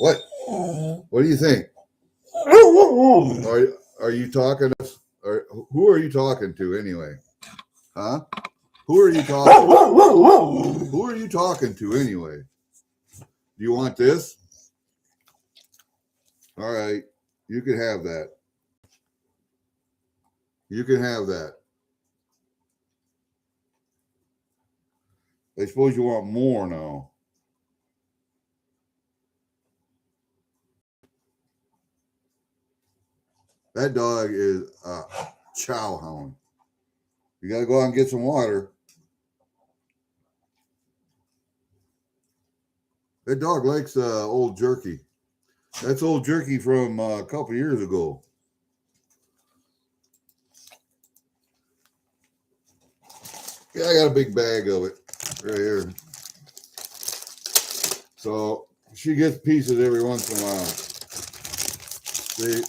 What? What do you think? Are you talking? Or who are you talking to anyway? Huh? Who are you talking? Who are you talking to anyway? Do you want this? All right, you can have that. You can have that. I suppose you want more now. That dog is a chow hound. You got to go out and get some water. That dog likes old jerky. That's old jerky from a couple years ago. Yeah, I got a big bag of it right here. So she gets pieces every once in a while. See,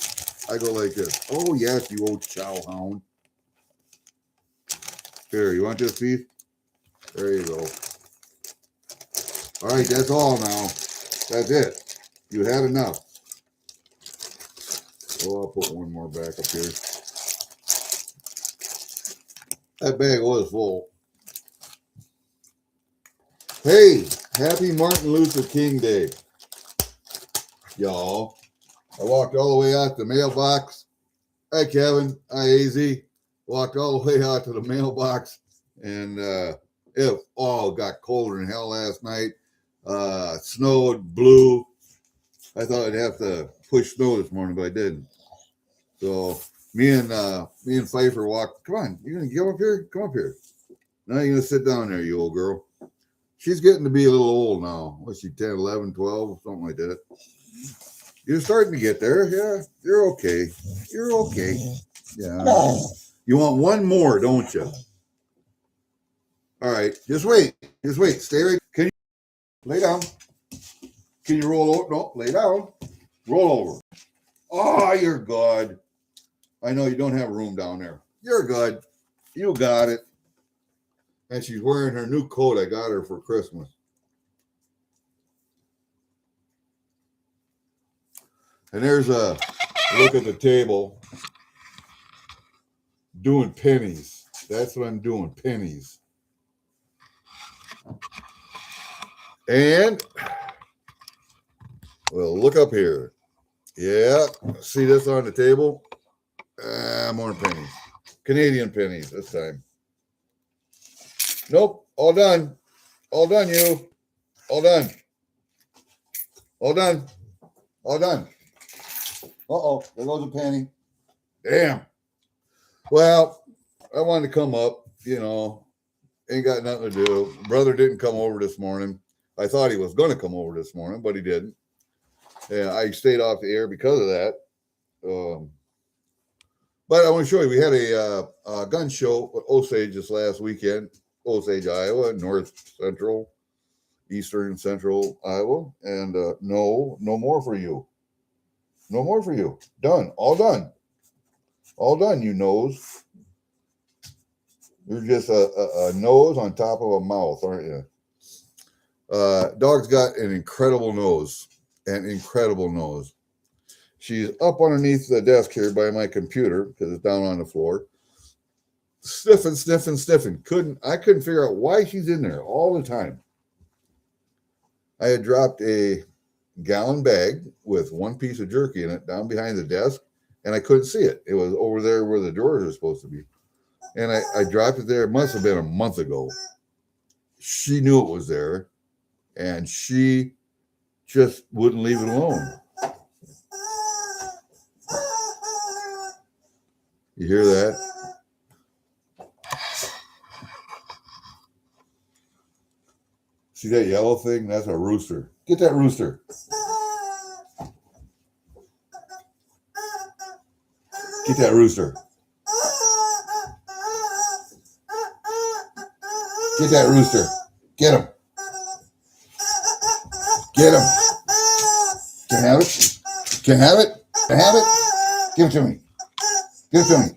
I go like this. Oh, yes, you old chow hound. Here, you want this piece? There you go. All right, that's all now. That's it. You had enough. Oh, I'll put one more back up here. That bag was full. Hey, happy Martin Luther King Day, y'all. I walked all the way out to the mailbox. Hi, Kevin. Hi, AZ. Walked all the way out to the mailbox, and it all got colder than hell last night. Snowed, blew. I thought I'd have to push snow this morning, but I didn't. So me and Pfieffer walked. Come on, you're gonna come up here. Come up here. Now you're gonna sit down there, you old girl. She's getting to be a little old now. What's she, 10, 11, 12, something like that. You're starting to get there. Yeah, you're okay. You're okay. Yeah. You want one more, don't you? All right. Just wait. Just wait. Stay right. Can you lay down? Can you roll over? No, lay down. Roll over. Oh, you're good. I know you don't have room down there. You're good. You got it. And she's wearing her new coat I got her for Christmas. And there's a look at the table. Doing pennies. That's what I'm doing, pennies. And, well, look up here. Yeah, see this on the table? More pennies. Canadian pennies this time. Nope, all done. All done, you. All done. All done. All done. Uh-oh, there goes a penny. Damn. Well, I wanted to come up, ain't got nothing to do. Brother didn't come over this morning. I thought he was going to come over this morning, but he didn't. Yeah, I stayed off the air because of that. But I want to show you, we had a gun show at Osage this last weekend. Osage, Iowa, north central, eastern central Iowa. And no more for you. No more for you. Done. All done. All done, you nose. You're just a nose on top of a mouth, aren't you? Dog's got an incredible nose. An incredible nose. She's up underneath the desk here by my computer because it's down on the floor. Sniffing. I couldn't figure out why she's in there all the time. I had dropped a gallon bag with one piece of jerky in it down behind the desk, and I couldn't see it. It was over there where the drawers are supposed to be. And I dropped it there. It must have been a month ago. She knew it was there, and she just wouldn't leave it alone. You hear that? See that yellow thing? That's a rooster. Get that rooster. Get that rooster. Get that rooster. Get him. Get him. Can I have it? Can I have it? Can I have it? Give it to me. Give it to me.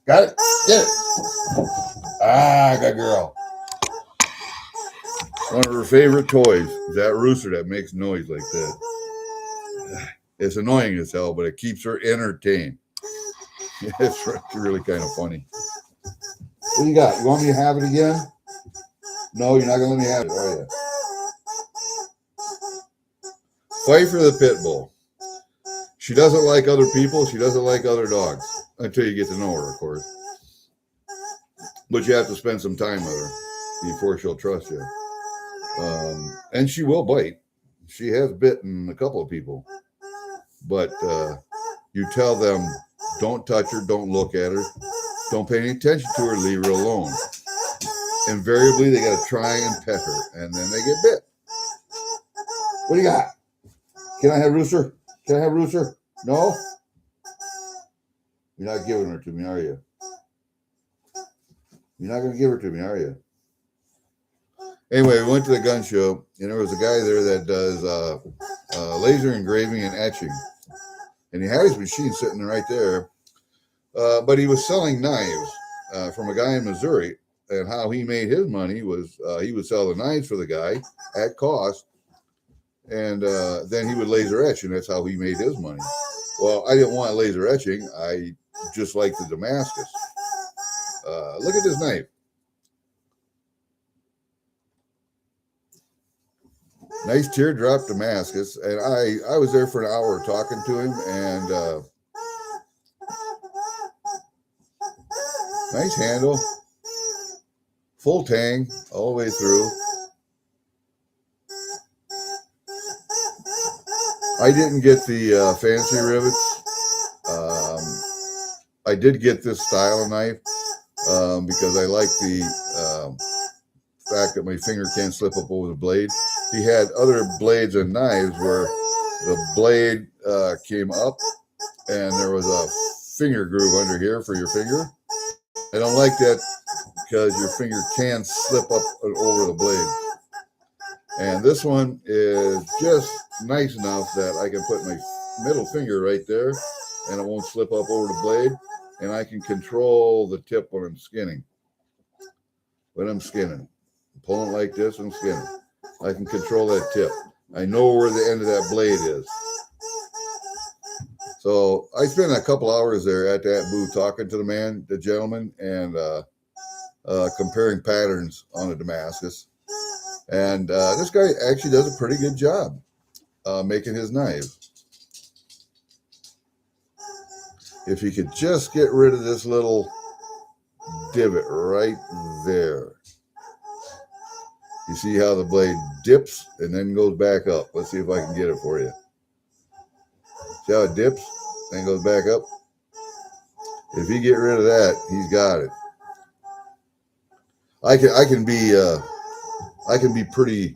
Got it? Get it. Ah, good girl. One of her favorite toys is that rooster that makes noise like that. It's annoying as hell, but it keeps her entertained. It's really kind of funny. What do you got? You want me to have it again? No, you're not going to let me have it, are you? Pfeiffer the pit bull. She doesn't like other people. She doesn't like other dogs until you get to know her, of course. But you have to spend some time with her before she'll trust you. And she will bite. She has bitten a couple of people. But you tell them, don't touch her, don't look at her, don't pay any attention to her, leave her alone. Invariably, they got to try and pet her, and then they get bit. What do you got? Can I have Rooster? Can I have Rooster? No? You're not giving her to me, are you? You're not going to give her to me, are you? Anyway, we went to the gun show, and there was a guy there that does laser engraving and etching. And he had his machine sitting right there. But he was selling knives from a guy in Missouri. And how he made his money was he would sell the knives for the guy at cost. And then he would laser etch, and that's how he made his money. Well, I didn't want laser etching. I just liked the Damascus. Look at this knife. Nice teardrop Damascus. And I was there for an hour talking to him, and nice handle. Full tang all the way through. I didn't get the fancy rivets. I did get this style of knife because I like the fact that my finger can't slip up over the blade. He had other blades and knives where the blade came up and there was a finger groove under here for your finger. I don't like that because your finger can slip up and over the blade. And this one is just nice enough that I can put my middle finger right there and it won't slip up over the blade. And I can control the tip when I'm skinning. When I'm skinning. Pulling like this and skinning. I can control that tip. I know where the end of that blade is. So I spent a couple hours there at that booth talking to the gentleman, and comparing patterns on a Damascus. And this guy actually does a pretty good job making his knives. If he could just get rid of this little divot right there. You see how the blade dips and then goes back up. Let's see if I can get it for you. See how it dips and goes back up? If you get rid of that, he's got it. I can be pretty,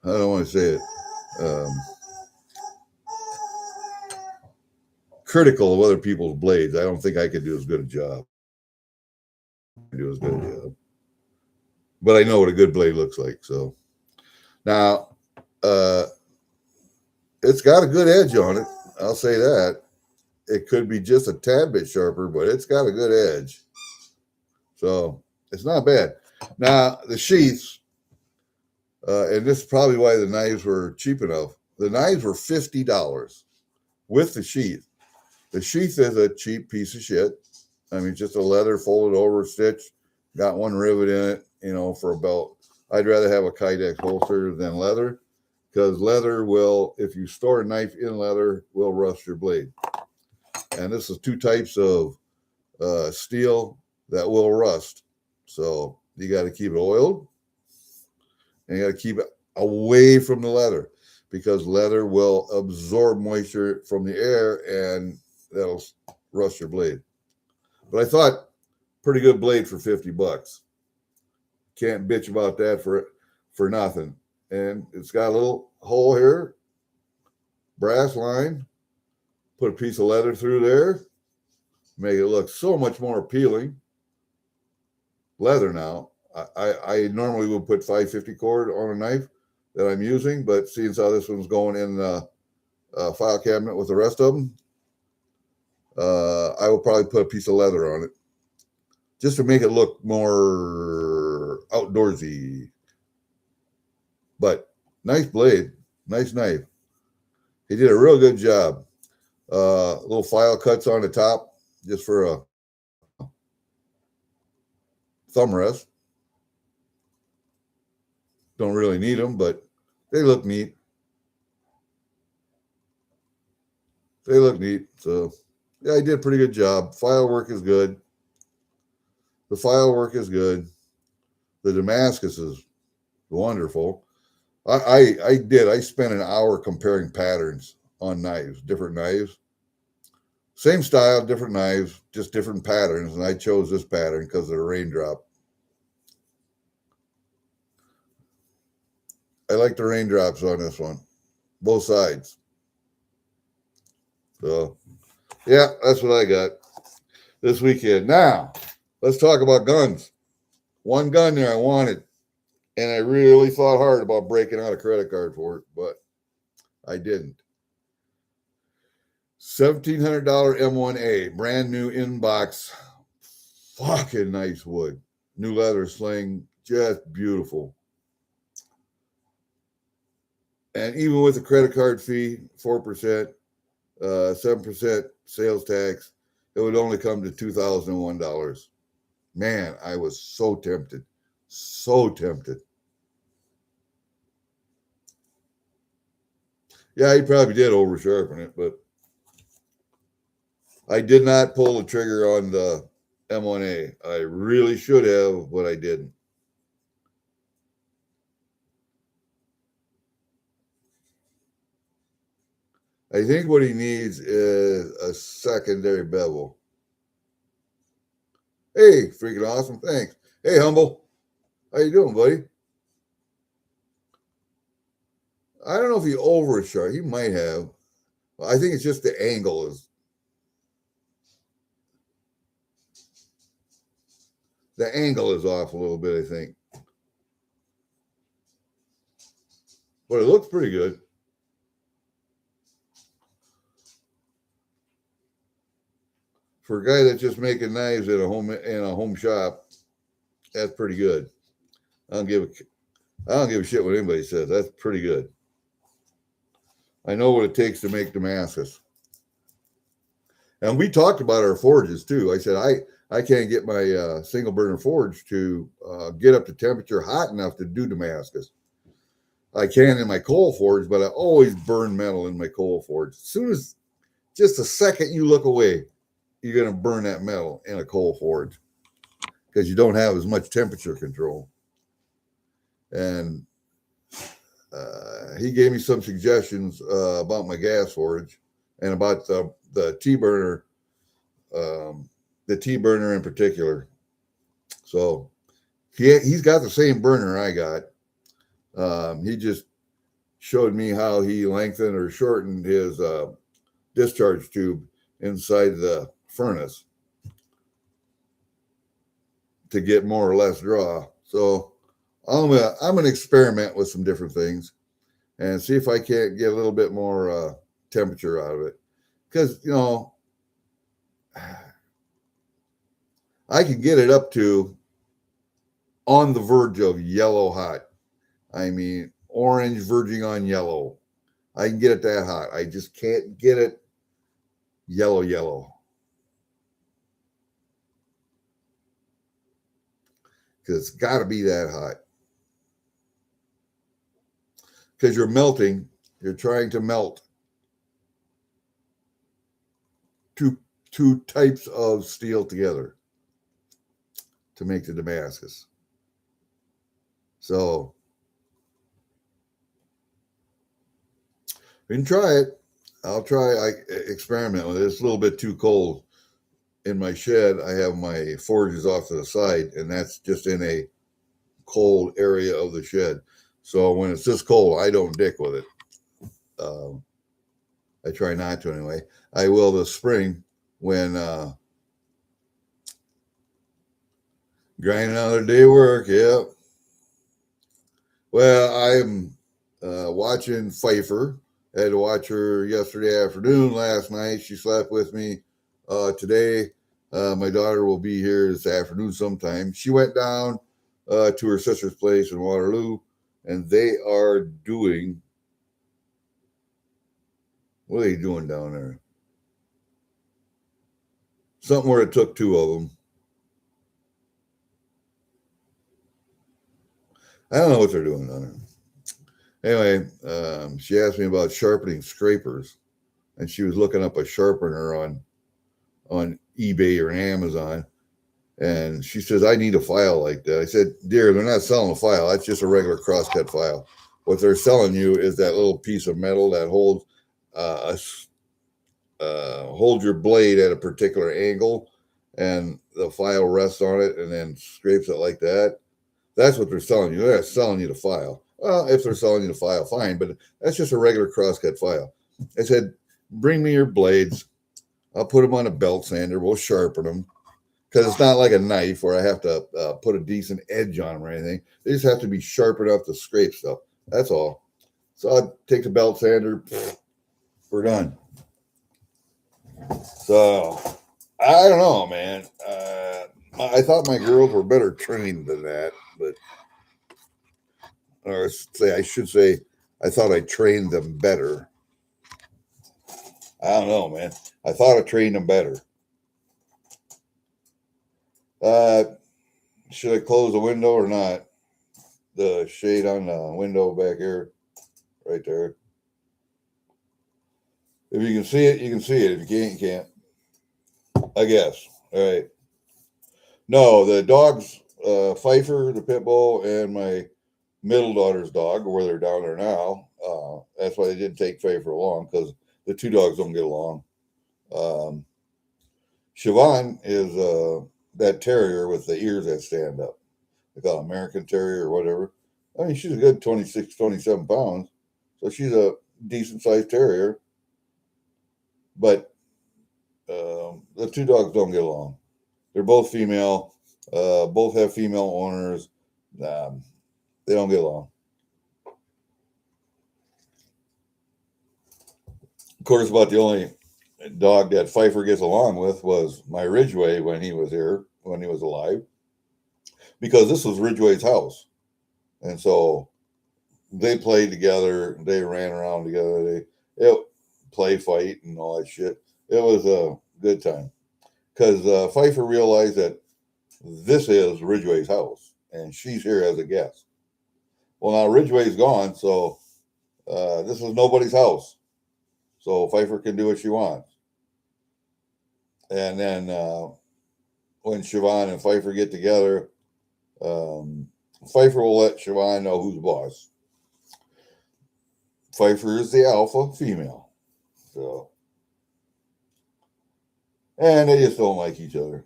I don't want to say it, critical of other people's blades. I don't think I could do as good a job. But I know what a good blade looks like. So now, it's got a good edge on it. I'll say that. It could be just a tad bit sharper, but it's got a good edge. So it's not bad. Now, the sheaths, and this is probably why the knives were cheap enough. The knives were $50 with the sheath. The sheath is a cheap piece of shit. I mean, just a leather folded over stitch. Got one rivet in it, for a belt. I'd rather have a Kydex holster than leather, because leather will, if you store a knife in leather, will rust your blade. And this is two types of steel that will rust. So you got to keep it oiled, and you got to keep it away from the leather, because leather will absorb moisture from the air and that'll rust your blade. But I thought, pretty good blade for $50. Can't bitch about that for nothing. And it's got a little hole here, brass line. Put a piece of leather through there, make it look so much more appealing. Leather now. I normally would put 550 cord on a knife that I'm using, but seeing how this one's going in the file cabinet with the rest of them, I will probably put a piece of leather on it just to make it look more outdoorsy. But nice blade, nice knife. He did a real good job. Little file cuts on the top just for a thumb rest. Don't really need them, but they look neat. They look neat. So, yeah, he did a pretty good job. File work is good. The file work is good. The Damascus is wonderful. I spent an hour comparing patterns on knives, different knives. Same style, different knives, just different patterns. And I chose this pattern because of the raindrop. I like the raindrops on this one, both sides. So, yeah, that's what I got this weekend. Now, let's talk about guns. One gun there I wanted, and I really thought hard about breaking out a credit card for it, but I didn't. $1,700 M1A, brand new inbox, fucking nice wood, new leather sling, just beautiful. And even with the credit card fee, 4%, 7% sales tax, it would only come to $2,001. Man, I was so tempted. So tempted. Yeah, he probably did over sharpen it, but I did not pull the trigger on the M1A. I really should have, but I didn't. I think what he needs is a secondary bevel. Hey, freaking awesome. Thanks. Hey, Humble. How you doing, buddy? I don't know if he overshot. He might have. I think it's just the angle is. The angle is off a little bit, I think. But it looks pretty good. For a guy that's just making knives in a home shop, that's pretty good. I don't give a shit what anybody says. That's pretty good. I know what it takes to make Damascus. And we talked about our forges too. I said I can't get my single burner forge to get up to temperature hot enough to do Damascus. I can in my coal forge, but I always burn metal in my coal forge. As soon as just a second you look away, you're going to burn that metal in a coal forge because you don't have as much temperature control. And he gave me some suggestions about my gas forge and about the T-burner, the T-burner in particular. So he's got the same burner I got. He just showed me how he lengthened or shortened his discharge tube inside the furnace to get more or less draw. So I'm gonna experiment with some different things and see if I can't get a little bit more temperature out of it. Because I can get it up to on the verge of yellow hot. I mean, orange verging on yellow. I can get it that hot. I just can't get it yellow. Because it's got to be that hot. Because you're trying to melt two types of steel together to make the Damascus. So we can try it. I'll try. Experiment with it. It's a little bit too cold. In my shed, I have my forges off to the side, and that's just in a cold area of the shed. So when it's this cold, I don't dick with it. I try not to anyway. I will this spring when grinding another day of work. Yeah. Well, I'm watching Pfieffer. I had to watch her yesterday afternoon, last night. She slept with me today. My daughter will be here this afternoon sometime. She went down to her sister's place in Waterloo, and they are doing. What are they doing down there? Something where it took two of them. I don't know what they're doing down there. Anyway, she asked me about sharpening scrapers, and she was looking up a sharpener on eBay or Amazon. And she says, I need a file like that. I said, dear, they're not selling a file. That's just a regular crosscut file. What they're selling you is that little piece of metal that holds hold your blade at a particular angle, and the file rests on it and then scrapes it like that. That's what they're selling you. They're not selling you the file. Well, if they're selling you the file, fine, but that's just a regular crosscut file. I said, bring me your blades. I'll put them on a belt sander. We'll sharpen them. Because it's not like a knife where I have to put a decent edge on them or anything. They just have to be sharp enough to scrape stuff. That's all. So I take the belt sander. We're done. So I don't know, man. I thought my girls were better trained than that, but or I should say, I thought I trained them better. I don't know, man. I thought I trained them better. Should I close the window or not? The shade on the window back here, right there. If you can see it, you can see it. If you can't, you can't. I guess. All right. No, the dogs, Pfieffer, the pit bull, and my middle daughter's dog, where they're down there now. That's why they didn't take Pfieffer along, because the two dogs don't get along. Siobhan is that terrier with the ears that stand up. They call it American Terrier or whatever. I mean, she's a good 26, 27 pounds. So she's a decent sized terrier. But the two dogs don't get along. They're both female. Both have female owners. They don't get along. Of course, about the only dog that Pfieffer gets along with was my Ridgway when he was here, when he was alive. Because this was Ridgway's house. And so they played together. They ran around together. They play fight and all that shit. It was a good time. Because Pfieffer realized that this is Ridgway's house. And she's here as a guest. Well, now Ridgway's gone. So this is nobody's house. So Pfieffer can do what she wants. And then when Siobhan and Pfieffer get together, Pfieffer will let Siobhan know who's boss. Pfieffer is the alpha female. So, and they just don't like each other.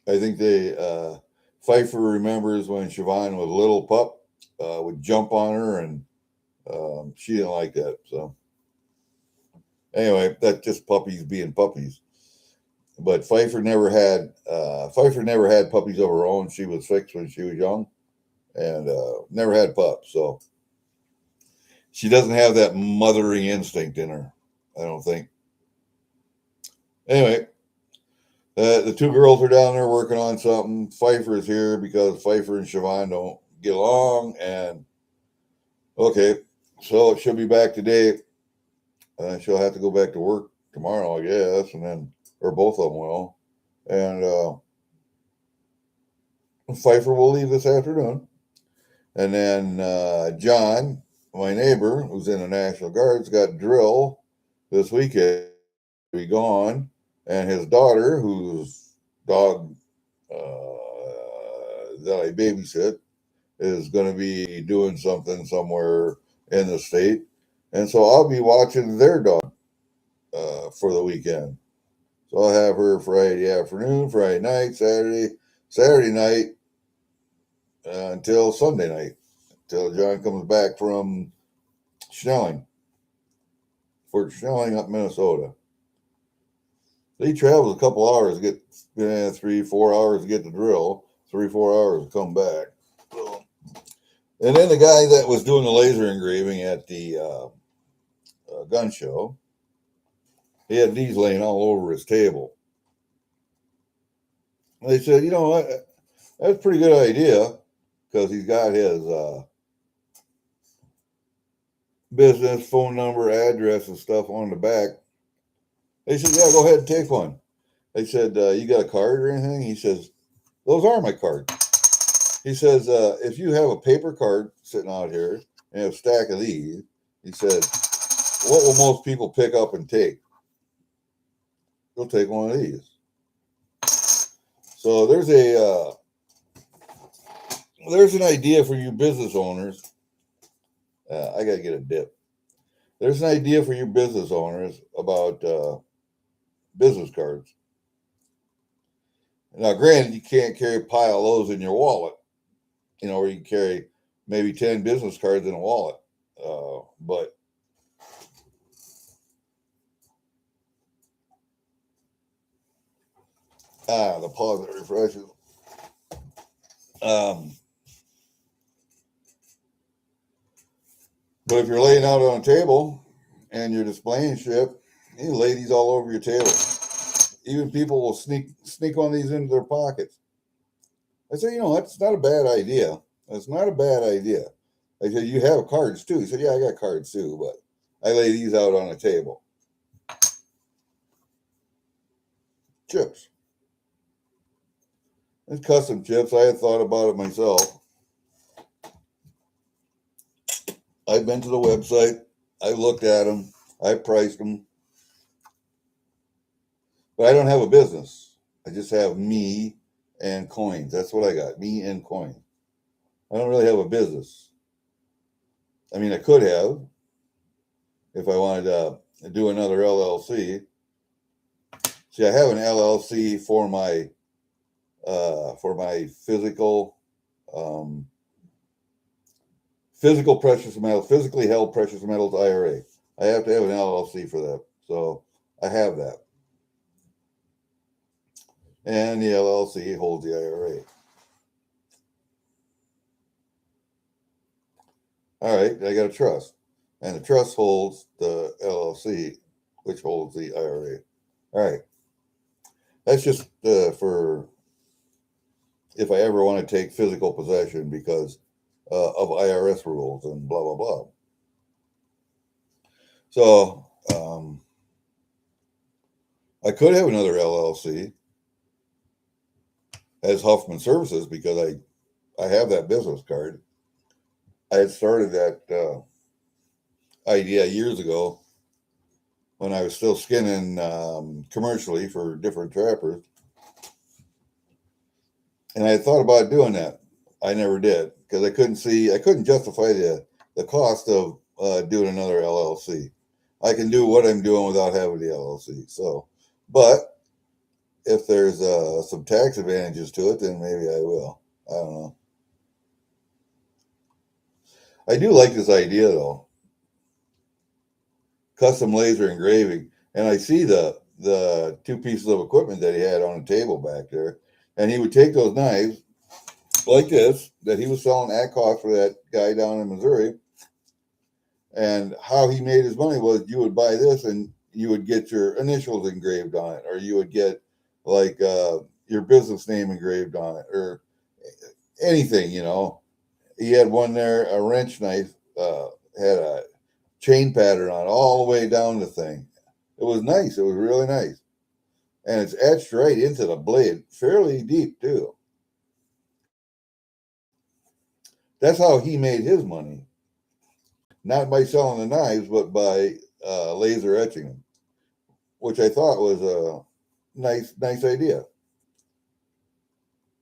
I think Pfieffer remembers when Siobhan was a little pup, would jump on her, and she didn't like that. So, anyway, that's just puppies being puppies. But Pfieffer never had puppies of her own. She was fixed when she was young, and never had pups. So she doesn't have that mothering instinct in her, I don't think. Anyway, the two girls are down there working on something. Pfieffer is here because Pfieffer and Siobhan don't get along. And okay, so she'll be back today. She'll have to go back to work tomorrow, I guess, and then, or both of them will. And Pfieffer will leave this afternoon. And then John, my neighbor, who's in the National Guard's got drill this weekend. Be gone. And his daughter, whose dog that I babysit, is going to be doing something somewhere in the state. And so I'll be watching their dog for the weekend. So I'll have her Friday afternoon, Friday night, Saturday night, until Sunday night, until John comes back from Fort Snelling up Minnesota. He travels a couple hours to get 3-4 hours to get the drill, 3-4 hours to come back. So, and then the guy that was doing the laser engraving at the gun show, he had these laying all over his table. And they said, you know what, that's a pretty good idea, because he's got his business, phone number, address, and stuff on the back. They said, yeah, go ahead and take one. They said, you got a card or anything? He says, those are my cards. He says, if you have a paper card sitting out here and have a stack of these, he said, what will most people pick up and take? They'll take one of these. So there's an idea for you business owners. I got to get a dip. There's an idea for you business owners about business cards. Now, granted, you can't carry a pile of those in your wallet, or you can carry maybe 10 business cards in a wallet. But the pause that refreshes. But if you're laying out on a table and you're displaying shit, you lay these all over your table. Even people will sneak one of these into their pockets. I said, that's not a bad idea. That's not a bad idea. I said, you have cards too. He said, yeah, I got cards too, but I lay these out on the table. Chips. It's custom chips. I had thought about it myself. I've been to the website. I looked at them. I priced them. But I don't have a business. I just have me and coins. That's what I got. Me and coins. I don't really have a business. I mean, I could have if I wanted to do another LLC. See, I have an LLC for my physical precious metals, physically held precious metals IRA. I have to have an LLC for that. So I have that. And the LLC holds the IRA. All right, I got a trust. And the trust holds the LLC, which holds the IRA. All right. That's just for if I ever want to take physical possession because of IRS rules and blah, blah, blah. So I could have another LLC as Huffman Services because I have that business card. I had started that idea years ago when I was still skinning commercially for different trappers. And I had thought about doing that. I never did because I couldn't justify the cost of doing another LLC. I can do what I'm doing without having the LLC. So, but if there's some tax advantages to it, then maybe I will. I don't know. I do like this idea though. Custom laser engraving. And I see the two pieces of equipment that he had on the table back there. And he would take those knives like this that he was selling at cost for that guy down in Missouri. And how he made his money was you would buy this and you would get your initials engraved on it, or you would get like your business name engraved on it, or anything, He had one there, a wrench knife, had a chain pattern on it all the way down the thing. It was nice. It was really nice. And it's etched right into the blade, fairly deep too. That's how he made his money. Not by selling the knives, but by laser etching them, which I thought was a nice idea.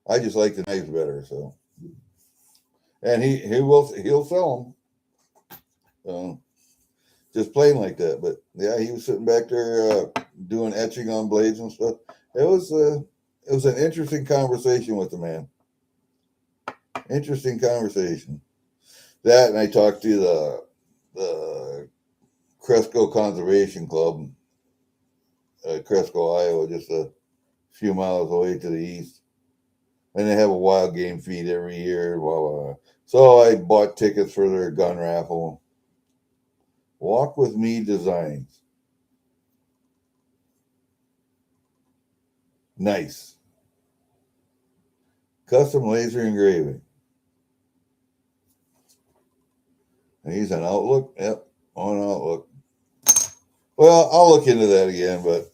I just like the knives better, so. And he'll sell them, just plain like that. But yeah, he was sitting back there doing etching on blades and stuff. It was an interesting conversation with the man. Interesting conversation. That, and I talked to the Cresco Conservation Club, Cresco, Iowa, just a few miles away to the east. And they have a wild game feed every year, blah, blah, blah. So I bought tickets for their gun raffle. Walk with Me Designs. Nice. Custom laser engraving. And he's an Outlook. Yep. on Outlook. Well, I'll look into that again, but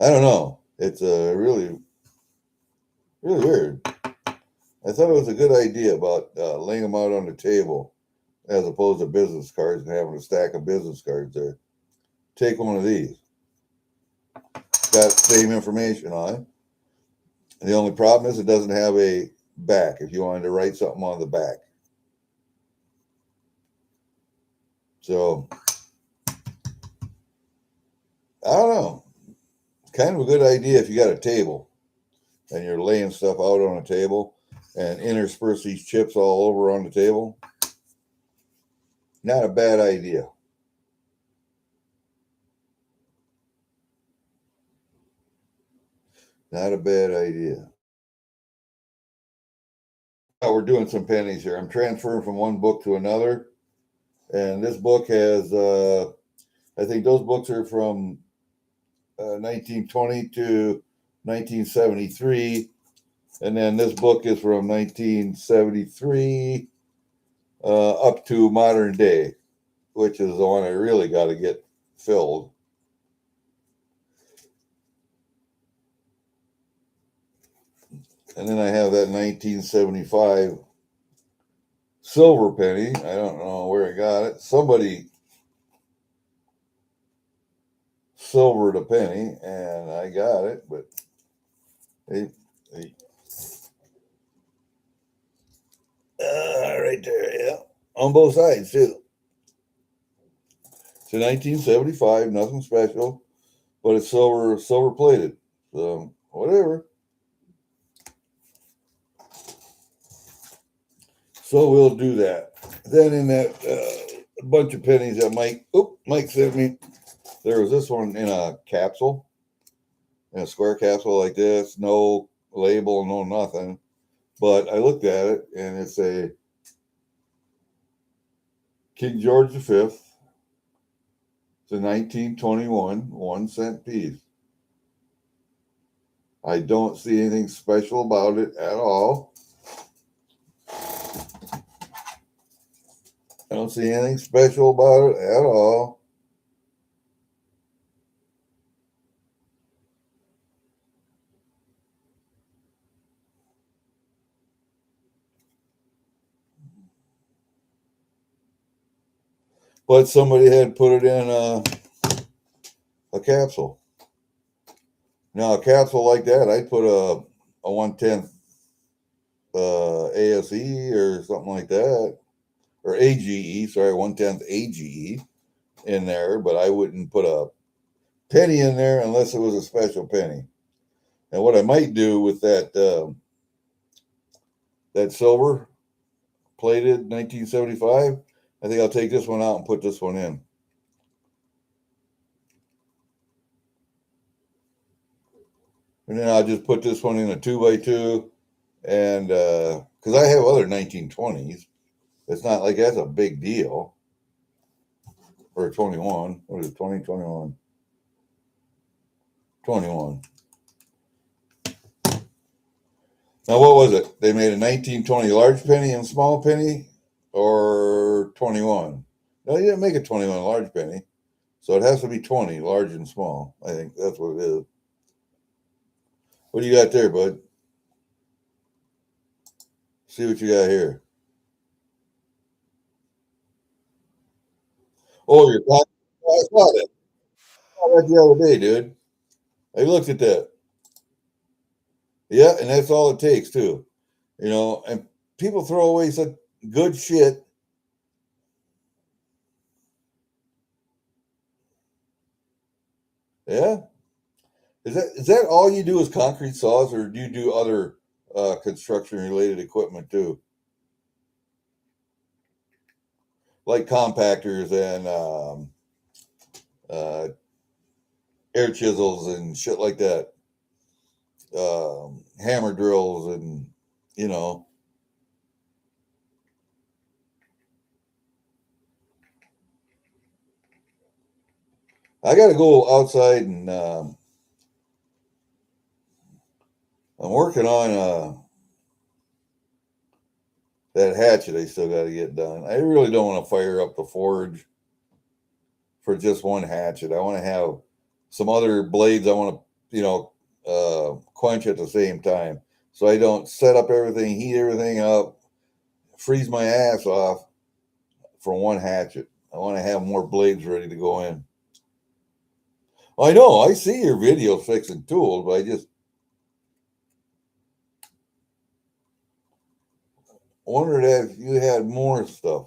I don't know. It's really, really weird. I thought it was a good idea about laying them out on the table as opposed to business cards and having a stack of business cards there. Take one of these. Got same information on it. And the only problem is it doesn't have a back if you wanted to write something on the back. So, I don't know. Kind of a good idea if you got a table and you're laying stuff out on a table and intersperse these chips all over on the table. Not a bad idea. Not a bad idea. Oh, we're doing some pennies here. I'm transferring from one book to another. And this book has, I think those books are from 1920 to 1973. And then this book is from 1973 up to modern day, which is the one I really got to get filled. And then I have that 1975 silver penny. I don't know where I got it. Somebody silvered a penny, and I got it, but right there, yeah, on both sides too. It's a 1975, nothing special, but it's silver plated. So whatever. So we'll do that. Then in that bunch of pennies that Mike sent me, there was this one in a capsule, in a square capsule like this, no label, no nothing. But I looked at it and it's a King George V. It's a 1921 1-cent piece. I don't see anything special about it at all. I don't see anything special about it at all. But somebody had put it in a capsule. Now, a capsule like that, I'd put a 1/10 ASE or something like that, or AGE, sorry, 1/10 AGE in there, but I wouldn't put a penny in there unless it was a special penny. And what I might do with that that silver plated 1975, I think I'll take this one out and put this one in. And then I'll just put this one in a 2x2, and because I have other 1920s, it's not like that's a big deal. Or a 21. What is it? 2021. 21. Now, what was it? They made a 1920 large penny and small penny, or 21? No, you didn't make a 21 large penny. So it has to be 20, large and small. I think that's what it is. What do you got there, bud? See what you got here. Oh, your pocket. I saw that. I saw that the other day, dude. I looked at that. Yeah, and that's all it takes, too. You know, and people throw away such good shit. Yeah. Is that all you do is concrete saws, or do you do other construction related equipment too, like compactors and uh, air chisels and shit like that, hammer drills, and you know, I got to go outside and I'm working on that hatchet I still got to get done. I really don't want to fire up the forge for just one hatchet. I want to have some other blades I want to, quench at the same time. So I don't set up everything, heat everything up, freeze my ass off for one hatchet. I want to have more blades ready to go in. I know, I see your videos fixing tools, but I just wondered if you had more stuff.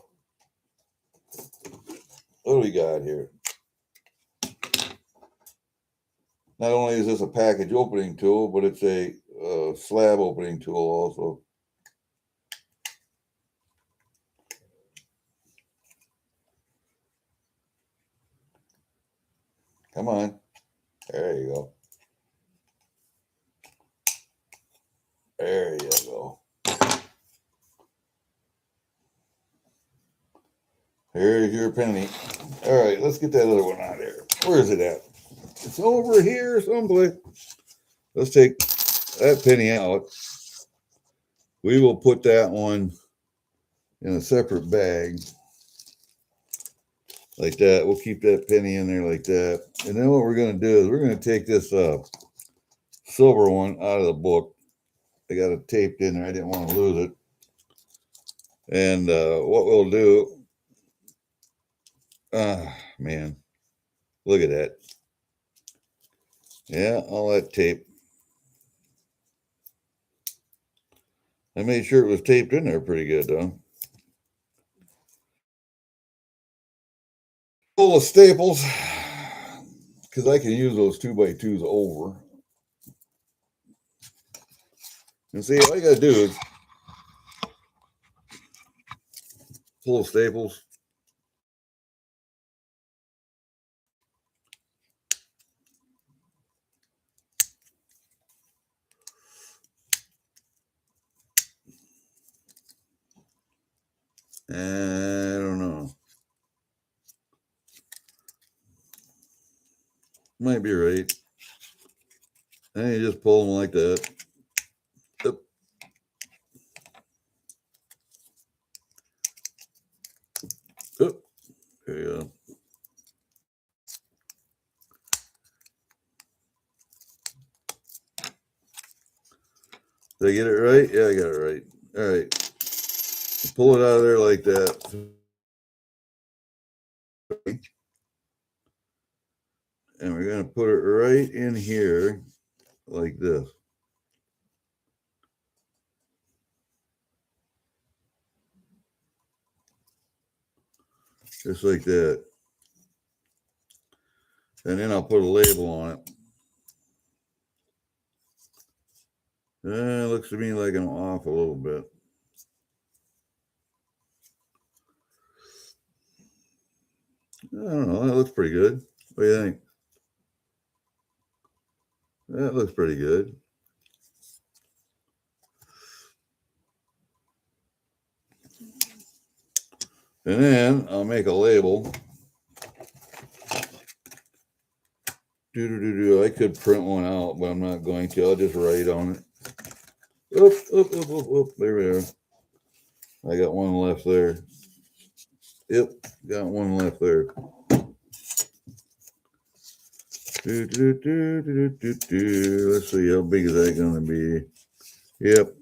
What do we got here? Not only is this a package opening tool, but it's a slab opening tool also. Come on. There you go. There you go. Here's your penny. All right, let's get that other one out of here. Where is it at? It's over here someplace. Let's take that penny out. We will put that one in a separate bag. Like that. We'll keep that penny in there like that. And then what we're going to do is we're going to take this silver one out of the book. I got it taped in there. I didn't want to lose it. And what we'll do, man, look at that. Yeah, all that tape. I made sure it was taped in there pretty good, though. Full of staples, because I can use those 2x2s over. And see, all you got to do is full of staples. I don't know. Might be right. And you just pull them like that. Yep. Yep. There you go. Did I get it right? Yeah, I got it right. All right. Pull it out of there like that. And we're going to put it right in here like this. Just like that. And then I'll put a label on it. It looks to me like I'm off a little bit. I don't know. That looks pretty good. What do you think? That looks pretty good. And then I'll make a label. I could print one out, but I'm not going to. I'll just write on it. Oop. There we are. I got one left there. Yep, got one left there. Let's see, how big is that going to be? Yep.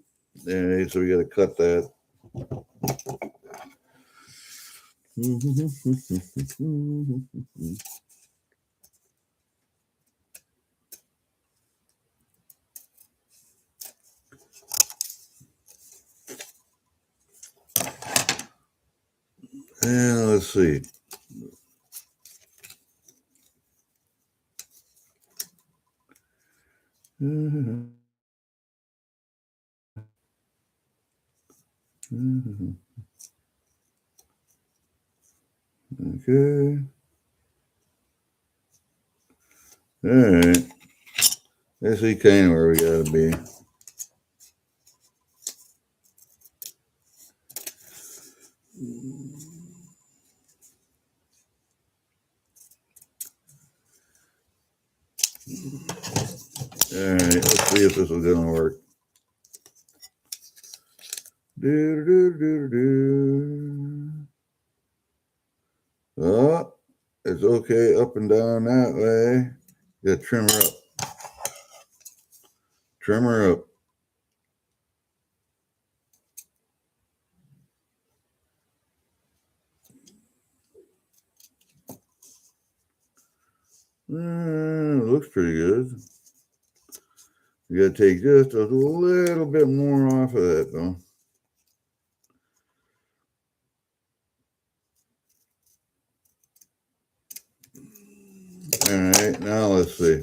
And so we got to cut that. And let's see. Okay. All right. Let's see kind of where we got to be. All right, let's see if this is going to work. Do, do, do, do. Oh, it's okay up and down that way. You gotta trim her up. Trim her up. Looks pretty good. You gotta take just a little bit more off of that though. All right, now let's see.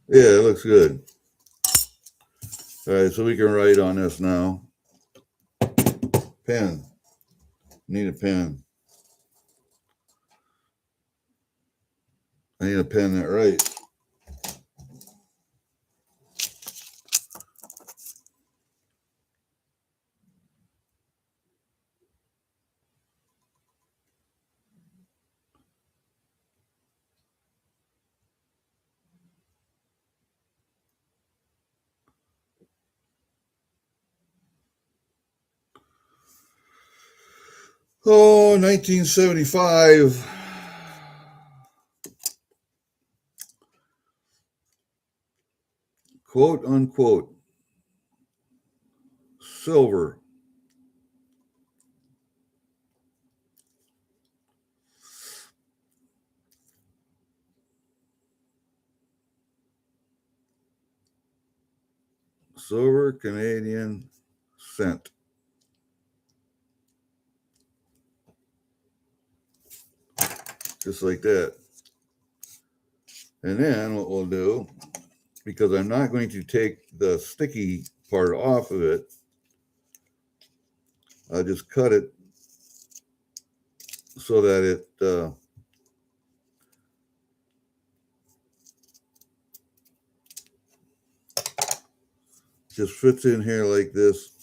Yeah, it looks good. All right, so we can write on this now. Pen. Need a pen. I need a pen that writes. Oh, 1975. Quote unquote. Silver. Silver Canadian cent. Just like that. And then what we'll do, because I'm not going to take the sticky part off of it, I'll just cut it so that it just fits in here like this.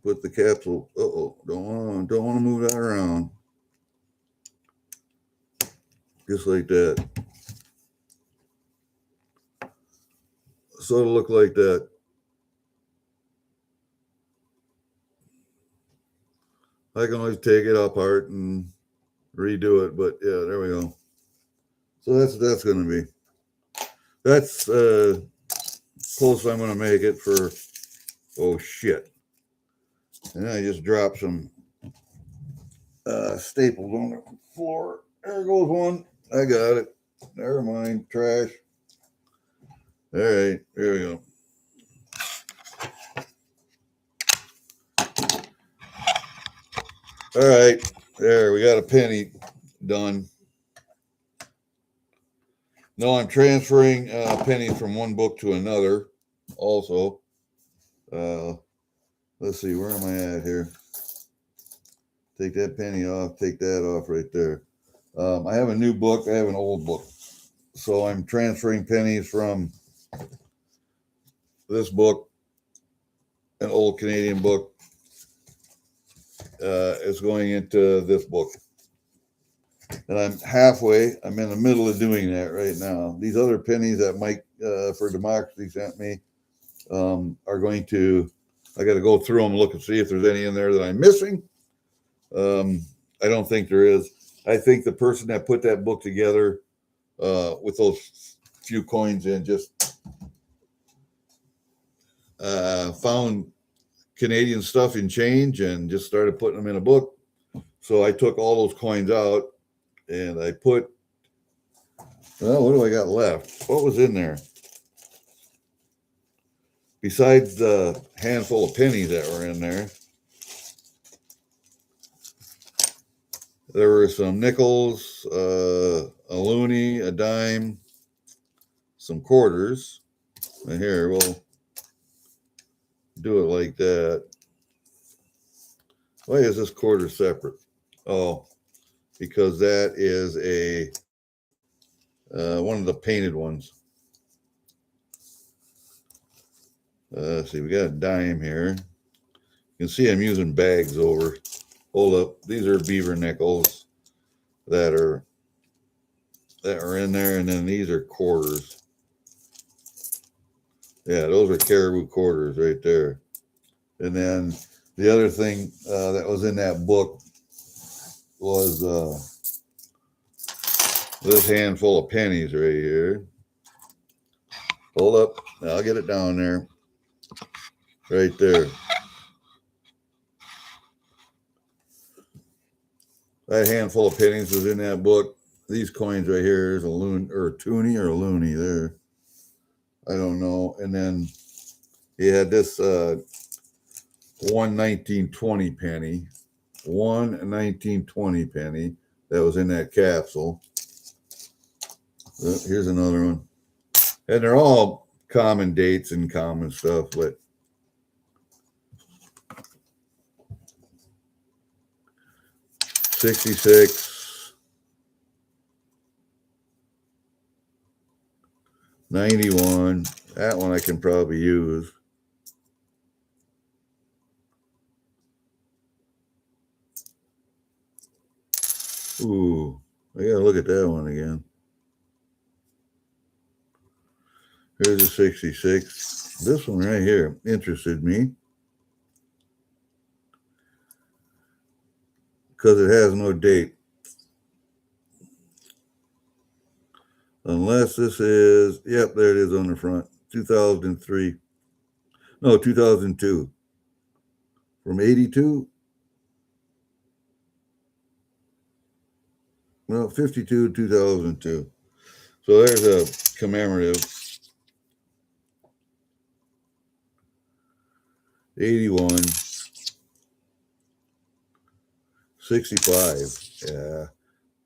Put the capsule. Don't want to move that around. Just like that. So it'll look like that. I can always take it apart and redo it, but yeah, there we go. So that's going to be. That's close. I'm going to make it for. Oh shit! And then I just dropped some staples on the floor. There goes one. I got it. Never mind. Trash. All right. Here we go. All right. There. We got a penny done. No, I'm transferring pennies from one book to another. Also, let's see. Where am I at here? Take that penny off. Take that off right there. I have a new book. I have an old book. So I'm transferring pennies from this book, an old Canadian book, is going into this book. And I'm in the middle of doing that right now. These other pennies that Mike for Democracy sent me are going to, I got to go through them and look and see if there's any in there that I'm missing. I don't think there is. I think the person that put that book together with those few coins in just found Canadian stuff in change and just started putting them in a book. So I took all those coins out and I put, well, what do I got left? What was in there? Besides the handful of pennies that were in there, there were some nickels, a loonie, a dime, some quarters. And here, we'll do it like that. Why is this quarter separate? Oh, because that is a one of the painted ones. Let's see, we got a dime here. You can see I'm using bags over. Hold up, these are beaver nickels. that are in there, and then these are quarters. Yeah, those are caribou quarters right there. And then the other thing that was in that book was this handful of pennies right here. Hold up, I'll get it down there. Right there. That handful of pennies was in that book. These coins right here is a loon or a toonie or a loony there. I don't know. And then he had this one 1920 penny. One 1920 penny that was in that capsule. Here's another one. And they're all common dates and common stuff, but '66, 91. That one I can probably use. Ooh, I gotta look at that one again. Here's a 66. This one right here interested me because it has no date. Unless this is, yep, there it is on the front. 2003. No, 2002. From 82. Well, 52 to 2002. So there's a commemorative. 81. 65. Yeah.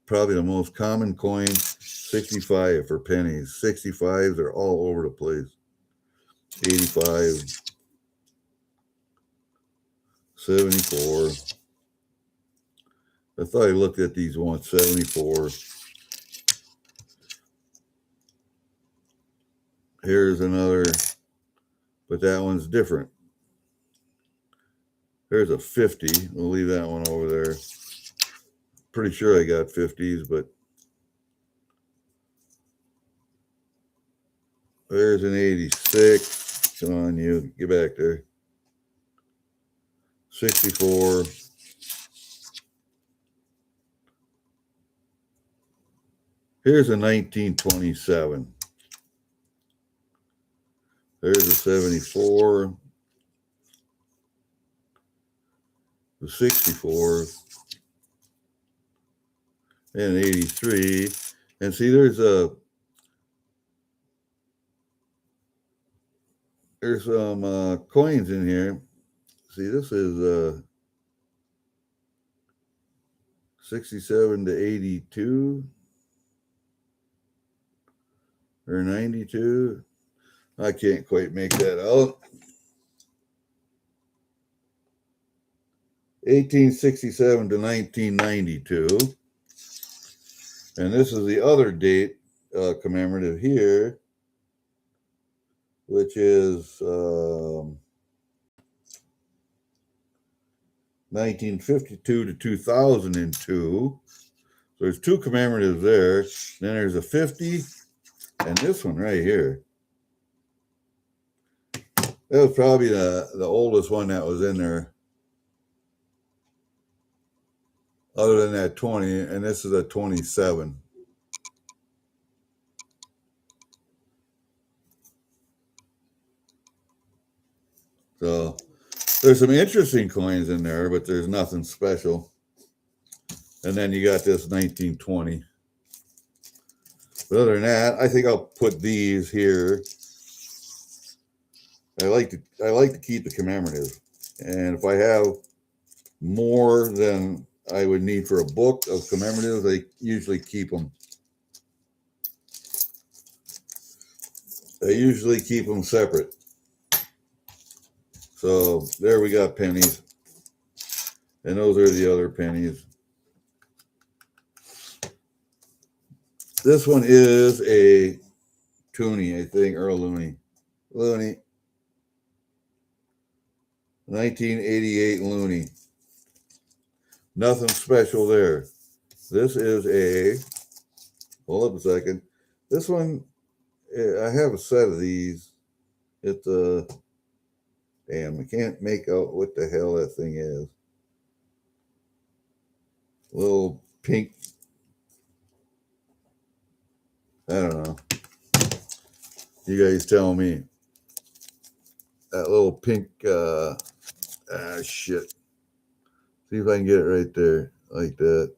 Probably the most common coin. 65 for pennies. 65s are all over the place. 85. 74. I thought I looked at these once. 74. Here's another, but that one's different. There's a 50. We'll leave that one over there. Pretty sure I got 50s, but there's an 86. Come on, you. Get back there. 64. Here's a 1927. There's a 74. The 64. And 83. And see, there's some coins in here. See, this is 67 to 82 or 92. I can't quite make that out. 1867 to 1992. And this is the other date commemorative here, which is 1952 to 2002. So there's two commemoratives there. Then there's a 50 and this one right here. That was probably the oldest one that was in there. Other than that 20, and this is a 27. So there's some interesting coins in there, but there's nothing special. And then you got this 1920. But other than that, I think I'll put these here. I like to keep the commemorative. And if I have more than I would need for a book of commemoratives, I usually keep them. I usually keep them separate. So there we got pennies. And those are the other pennies. This one is a toonie, I think, or a loony. Loony. 1988 loony. Nothing special there. This is a, hold up a second. This one, I have a set of these. It's damn, I can't make out what the hell that thing is. Little pink, I don't know. You guys tell me. That little pink, shit. See if I can get it right there, like that.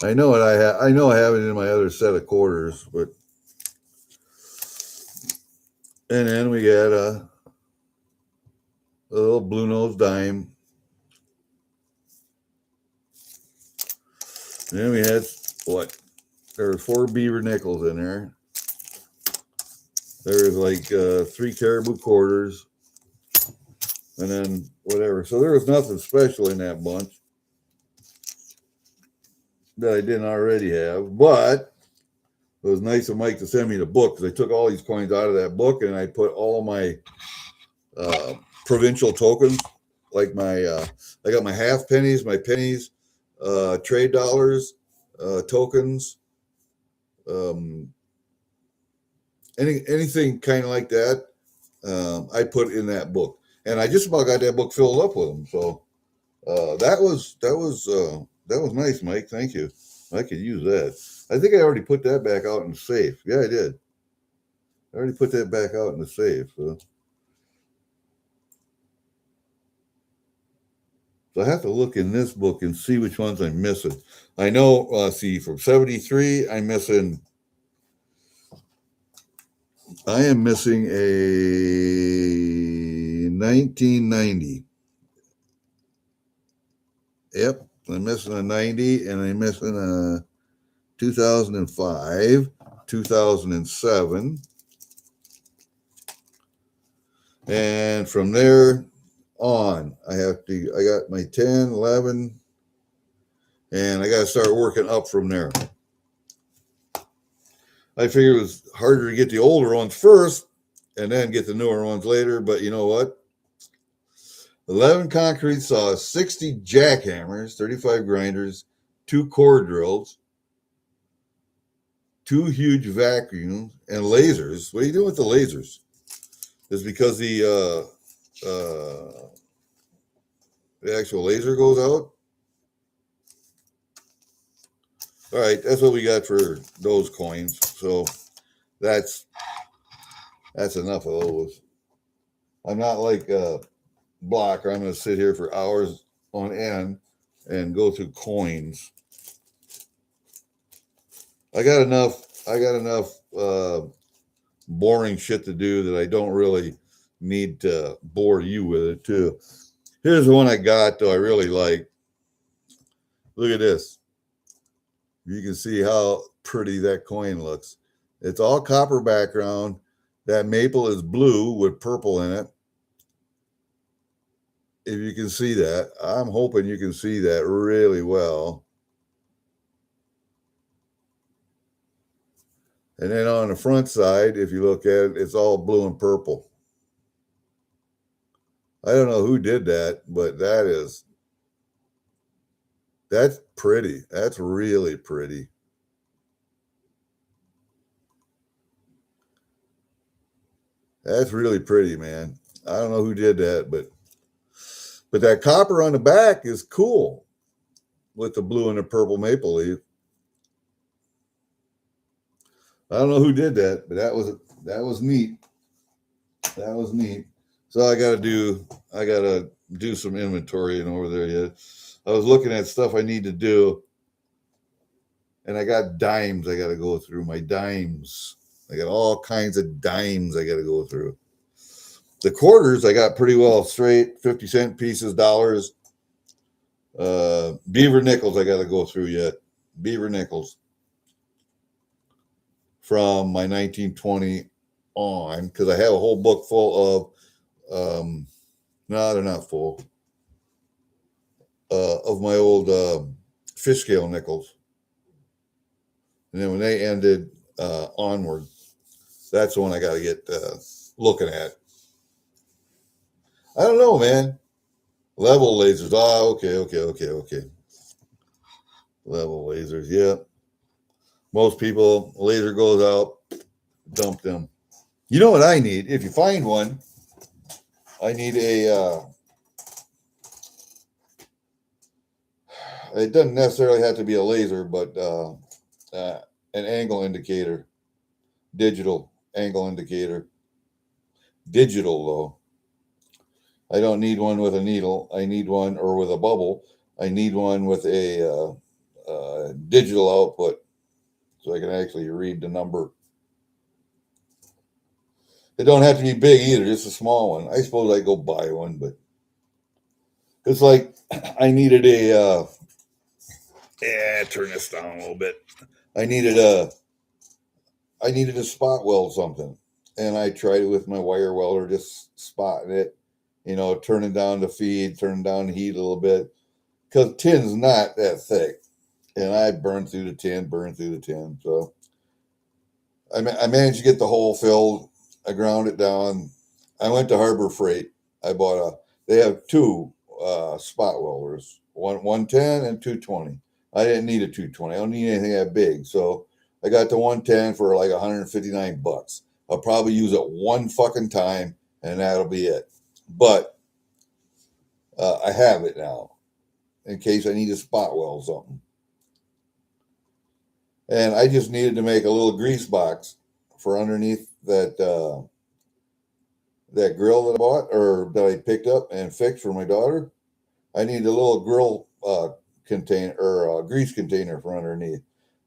I know what I have. I know I have it in my other set of quarters, but. And then we got a little blue nose dime. And then we had what? There were 4 beaver nickels in there. There was like 3 caribou quarters. And then whatever. So there was nothing special in that bunch that I didn't already have. But it was nice of Mike to send me the book, because I took all these coins out of that book and I put all my provincial tokens, like my, I got my half pennies, my pennies, trade dollars, tokens, anything kind of like that. I put in that book, and I just about got that book filled up with them. So that was nice, Mike. Thank you. I could use that. I think I already put that back out in the safe. Yeah, I did. I already put that back out in the safe. So I have to look in this book and see which ones I'm missing. I know, see, from 73, I'm missing. I am missing a 1990. Yep, I'm missing a 90, and I'm missing a 2005, 2007. And from there on, I got my 10, 11, and I got to start working up from there. I figured it was harder to get the older ones first and then get the newer ones later, but you know what? 11 concrete saws, 60 jackhammers, 35 grinders, 2 core drills, 2 huge vacuums, and lasers. What are you doing with the lasers? Is because the actual laser goes out? All right, that's what we got for those coins. So that's enough of those. I'm not like Blocker. I'm going to sit here for hours on end and go through coins. I got enough boring shit to do that I don't really need to bore you with it too. Here's the one I got though I really like. Look at this. You can see how pretty that coin looks. It's all copper background. That maple is blue with purple in it. If you can see that, I'm hoping you can see that really well. And then on the front side, if you look at it, it's all blue and purple. I don't know who did that, but that's pretty. That's really pretty. That's really pretty, man. I don't know who did that, but that copper on the back is cool with the blue and the purple maple leaf. I don't know who did that, but that was neat. That was neat. So I gotta do some inventory and over there yet. I was looking at stuff I need to do, and I got dimes I gotta go through. My dimes. I got all kinds of dimes I gotta go through. The quarters I got pretty well straight, 50-cent pieces, dollars. Beaver nickels I gotta go through yet. Beaver nickels from my 1920 on, because I have a whole book full of no, they're not full. Of my old fish scale nickels. And then when they ended onward, that's the one I got to get looking at. I don't know, man. Level lasers. Oh, okay. Level lasers, yeah. Most people, laser goes out, dump them. You know what I need? If you find one, I need it doesn't necessarily have to be a laser, but an angle indicator, digital angle indicator. Digital, though. I don't need one with a needle. I need one, or with a bubble. I need one with a digital output so I can actually read the number. It don't have to be big either, just a small one. I suppose I go buy one, but it's like I needed turn this down a little bit. I needed a spot weld something, and I tried it with my wire welder, just spotting it, turning down the feed, turning down the heat a little bit, because tin's not that thick, and I burned through the tin. So I managed to get the hole filled. I ground it down. I went to Harbor Freight. They have two spot welders, 110 and 220. I didn't need a 220. I don't need anything that big. So I got the 110 for like $159. I'll probably use it one fucking time and that'll be it. But I have it now in case I need to spot weld something. And I just needed to make a little grease box for underneath that grill that I bought, or that I picked up and fixed for my daughter. I need a little grill container, or grease container for underneath.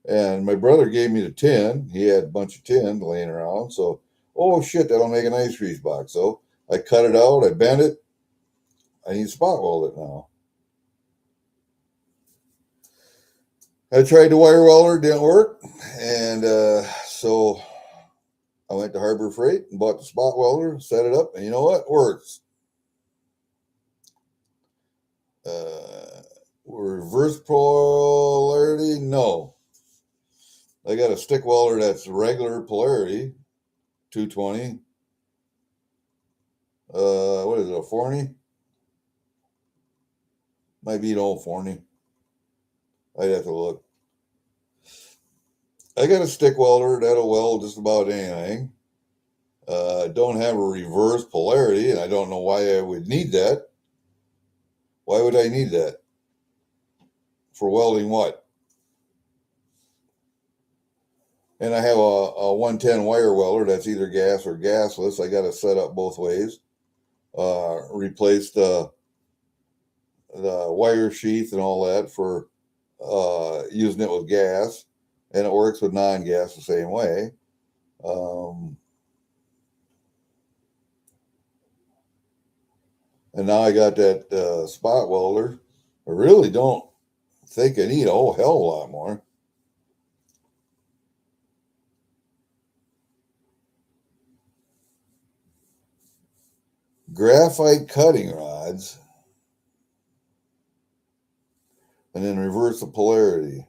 And my brother gave me the tin. He had a bunch of tin laying around. So, oh shit, that'll make a nice grease box. So I cut it out. I bent it. I need to spot weld it now. I tried the wire welder, didn't work. And so I went to Harbor Freight and bought the spot welder, set it up, and you know what? Works. Reverse polarity? No. I got a stick welder that's regular polarity, 220. What is it, a Forney? Might be an old Forney. I'd have to look. I got a stick welder that'll weld just about anything. Don't have a reverse polarity, and I don't know why I would need that. Why would I need that? For welding what? And I have a 110 wire welder that's either gas or gasless. I got it set up both ways. Replace the wire sheath and all that for using it with gas, and it works with non-gas the same way. And now I got that spot welder. I really don't think I need a whole hell of a lot more. Graphite cutting rods, and then reverse the polarity.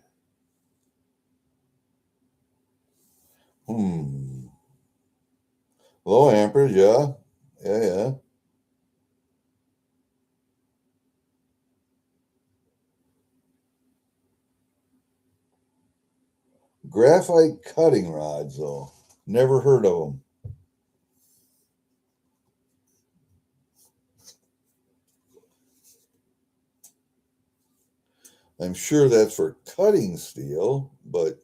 Low amperage, yeah. Yeah. Graphite cutting rods, though. Never heard of them. I'm sure that's for cutting steel, but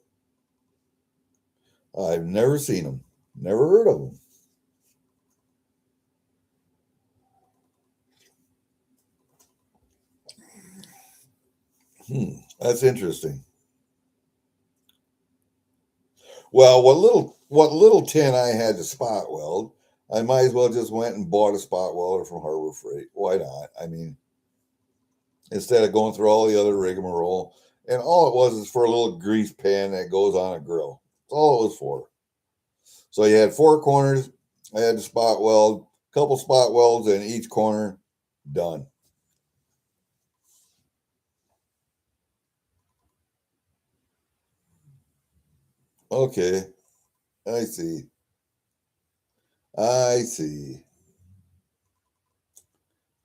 I've never seen them. Never heard of them. That's interesting. Well, what little tin I had to spot weld, I might as well just went and bought a spot welder from Harbor Freight. Why not? I mean, instead of going through all the other rigmarole. And all it was is for a little grease pan that goes on a grill. That's all it was for. So you had four corners. I had to spot weld, a couple spot welds in each corner. Done. Okay. I see. I see.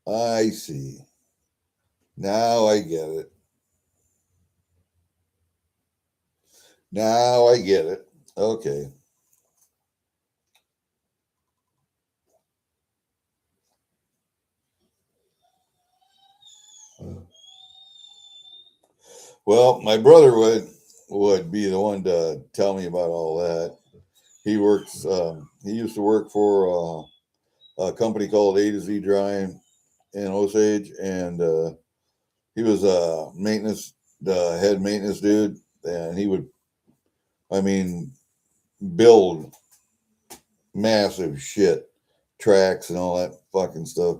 I see. Now I get it. Now I get it. Okay. Well, my brother would be the one to tell me about all that. He works. He used to work for a company called A to Z Drying in Osage, and he was a the head maintenance dude, and he would, I mean, build massive shit, tracks and all that fucking stuff.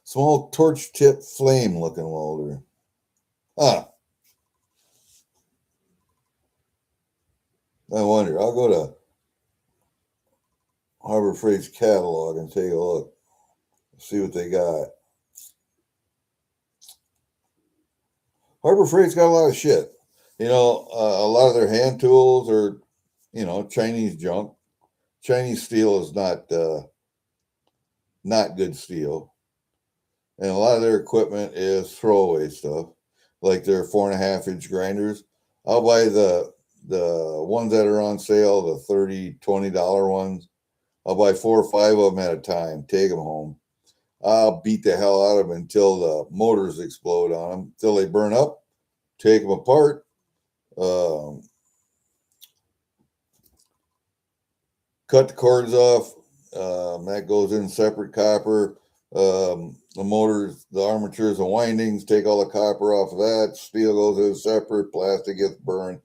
Small torch tip flame looking welder. Ah, I wonder. I'll go to Harbor Freight's catalog and take a look, see what they got. Harbor Freight's got a lot of shit. You know, a lot of their hand tools are, Chinese junk. Chinese steel is not good steel, and a lot of their equipment is throwaway stuff, like their 4.5 inch grinders. I'll buy the ones that are on sale, the $30-$20 ones. I'll buy 4 or 5 of them at a time, take them home. I'll beat the hell out of them until the motors explode on them, until they burn up, take them apart. Cut the cords off. That goes in separate copper. The motors, the armatures and windings, take all the copper off of that. Steel goes in separate. Plastic gets burned.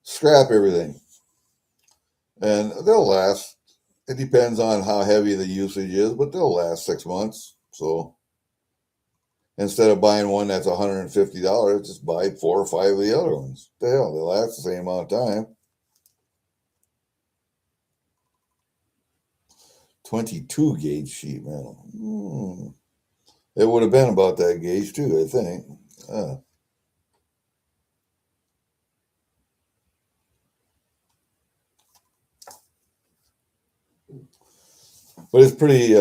Scrap everything. And they'll last. It depends on how heavy the usage is, but they'll last 6 months. So instead of buying one that's $150, just buy 4 or 5 of the other ones. The hell, they last the same amount of time. 22 gauge sheet metal. It would have been about that gauge too, I think. But it's pretty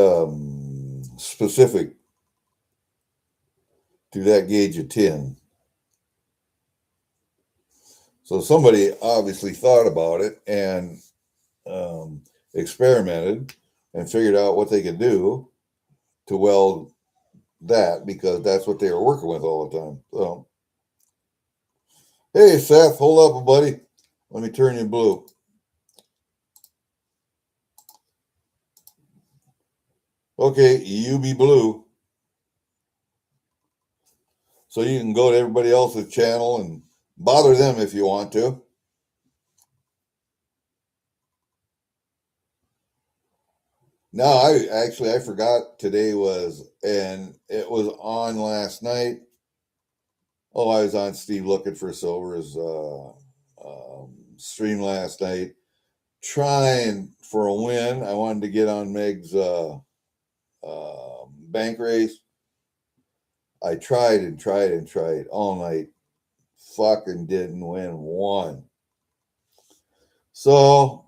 specific to that gauge of tin. So somebody obviously thought about it and experimented and figured out what they could do to weld that, because that's what they were working with all the time. So, hey, Seth, hold up, buddy. Let me turn you blue. Okay, you be blue. So you can go to everybody else's channel and bother them if you want to. No, I forgot today was, and it was on last night. Oh, I was on Steve Looking for Silver's stream last night, trying for a win. I wanted to get on Meg's bank race. I tried and tried and tried all night. Fucking didn't win one. So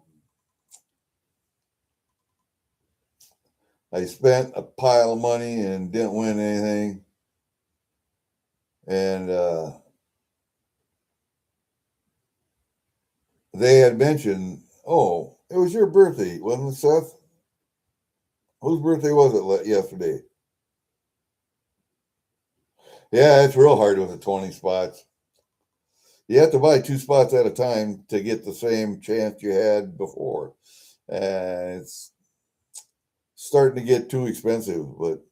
I spent a pile of money and didn't win anything. And they had mentioned, oh, it was your birthday, wasn't it, Seth? Whose birthday was it yesterday? Yeah, it's real hard with the 20 spots. You have to buy 2 spots at a time to get the same chance you had before. And it's starting to get too expensive, but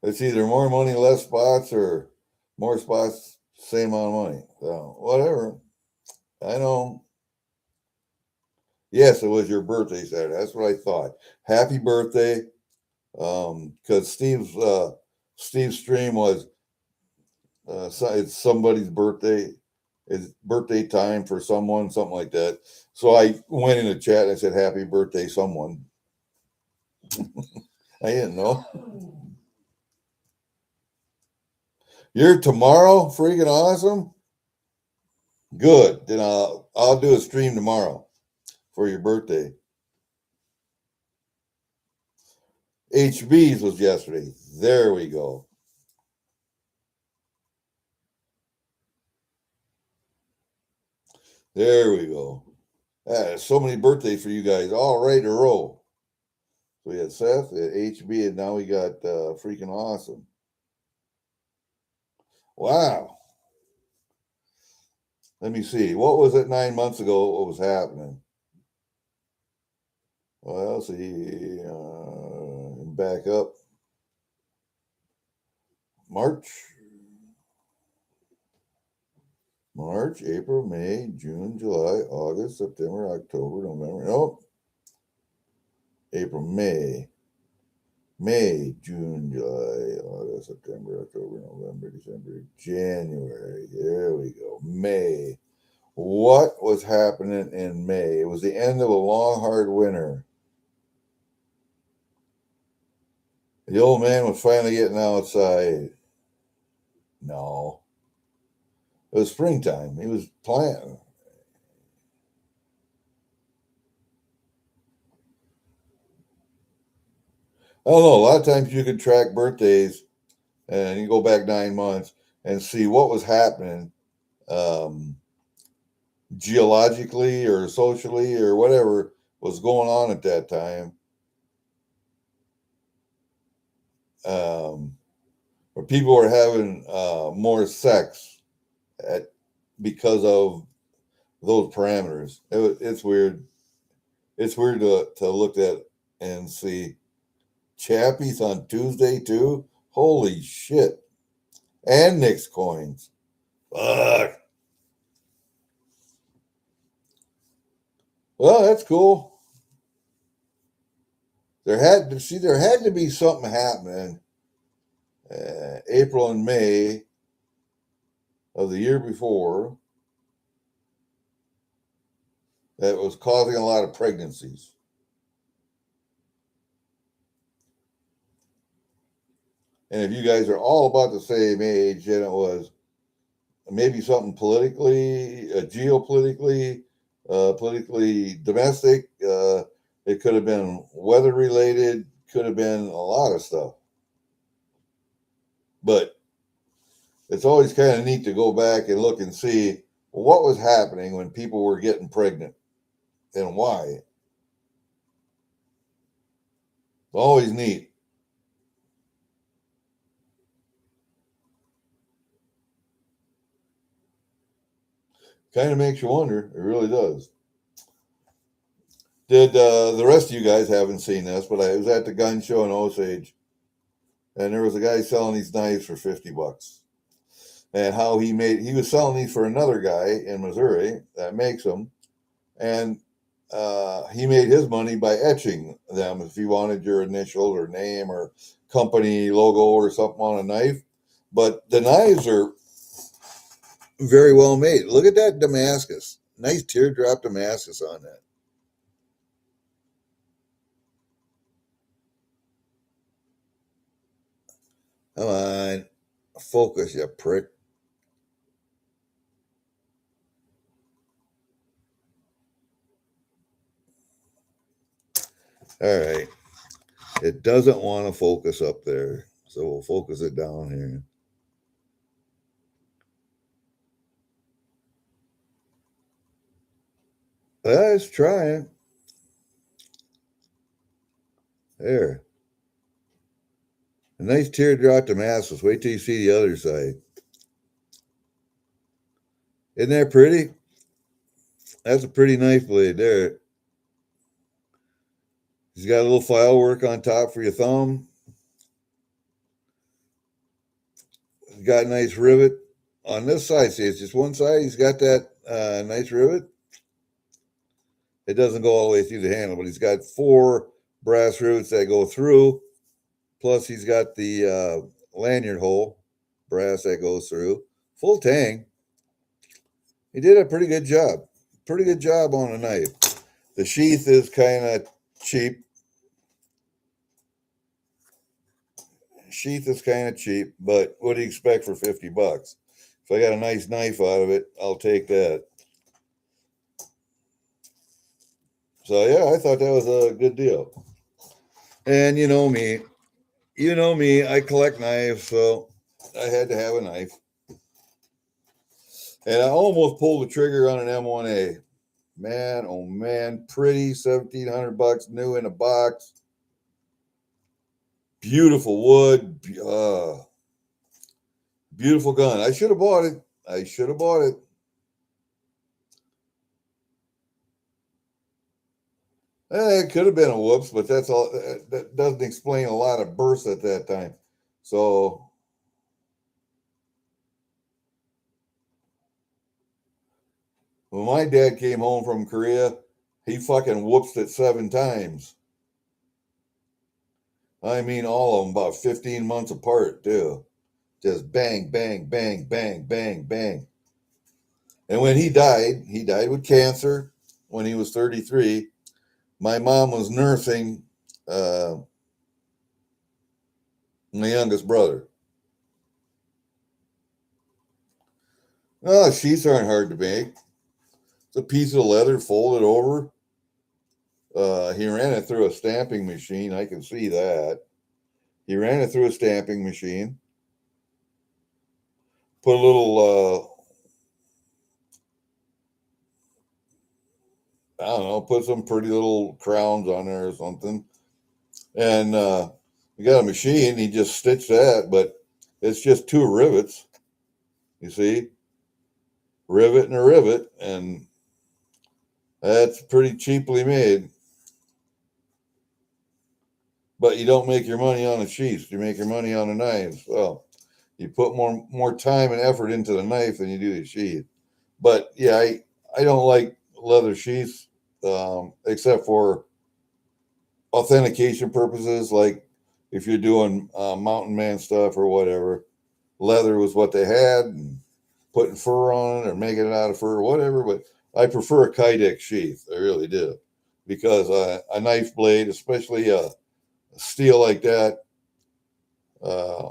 it's either more money, less spots, or more spots, same amount of money. So, whatever. I know. Yes, it was your birthday Saturday. That's what I thought. Happy birthday. Because Steve's stream was it's somebody's birthday. It's birthday time for someone, something like that. So I went in the chat and I said, "Happy birthday, someone." I didn't know. You're tomorrow, freaking awesome. Good. Then I'll do a stream tomorrow for your birthday. HB's was yesterday. There we go. There we go. So many birthdays for you guys, all right in a row. So we had Seth, we had HB, and now we got freaking awesome. Wow. Let me see. What was it 9 months ago? What was happening? Well, see, back up. March, April, May, June, July, August, September, October, November. Nope. April, May, June, July, August, September, October, November, December, January. There we go. May. What was happening in May? It was the end of a long, hard winter. The old man was finally getting outside. No. It was springtime. He was planting. I don't know. A lot of times you can track birthdays and you go back 9 months and see what was happening geologically or socially or whatever was going on at that time. Where people were having more sex because of those parameters. It's weird. It's weird to look at and see. Chappies on Tuesday too. Holy shit! And Nick's coins. Fuck. Well, that's cool. There had to be something happening. April and May of the year before that was causing a lot of pregnancies. And if you guys are all about the same age, then it was maybe something politically, geopolitically, politically domestic. It could have been weather related, could have been a lot of stuff. But it's always kind of neat to go back and look and see what was happening when people were getting pregnant and why. It's always neat. Kind of makes you wonder. It really does. Did the rest of you guys haven't seen this, but I was at the gun show in Osage, and there was a guy selling these knives for $50. And how he was selling these for another guy in Missouri that makes them, and he made his money by etching them. If you wanted your initial or name or company logo or something on a knife, but the knives are very well made. Look at that Damascus, nice teardrop Damascus on that. Come on, focus, you prick. All right. It doesn't want to focus up there. So we'll focus it down here. Let's try it. There. A nice teardrop Damascus. Wait till you see the other side. Isn't that pretty? That's a pretty knife blade there. He's got a little file work on top for your thumb. He's got a nice rivet on this side. See, it's just one side. He's got that nice rivet. It doesn't go all the way through the handle, but he's got 4 brass rivets that go through. Plus, he's got the lanyard hole, brass that goes through. Full tang. He did a pretty good job. Pretty good job on a knife. The sheath is kind of cheap. But what do you expect for $50? If I got a nice knife out of it, I'll take that. So yeah, I thought that was a good deal. And you know me, I collect knives, so I had to have a knife. And I almost pulled the trigger on an M1A. Man, oh man, pretty, $1,700 new in a box. Beautiful wood, beautiful gun. I should have bought it. I should have bought it. It could have been a whoops, but that's all. That doesn't explain a lot of bursts at that time. So when my dad came home from Korea, he fucking whoops it 7 times. I mean, all of them about 15 months apart, too. Just bang, bang, bang, bang, bang, bang. And when he died with cancer when he was 33. My mom was nursing uh, my youngest brother. Oh, sheets aren't hard to make. It's a piece of leather folded over. He ran it through a stamping machine. I can see that. He ran it through a stamping machine. Put a little, I don't know, put some pretty little crowns on there or something. And we got a machine. He just stitched that, but it's just 2 rivets. You see, rivet and a rivet, and that's pretty cheaply made. But you don't make your money on the sheaths. You make your money on the knives. Well, you put more time and effort into the knife than you do the sheath. But yeah, I don't like leather sheaths except for authentication purposes, like if you're doing mountain man stuff or whatever. Leather was what they had, and putting fur on it or making it out of fur or whatever. But I prefer a Kydex sheath. I really do, because a knife blade, especially a steel like that, uh,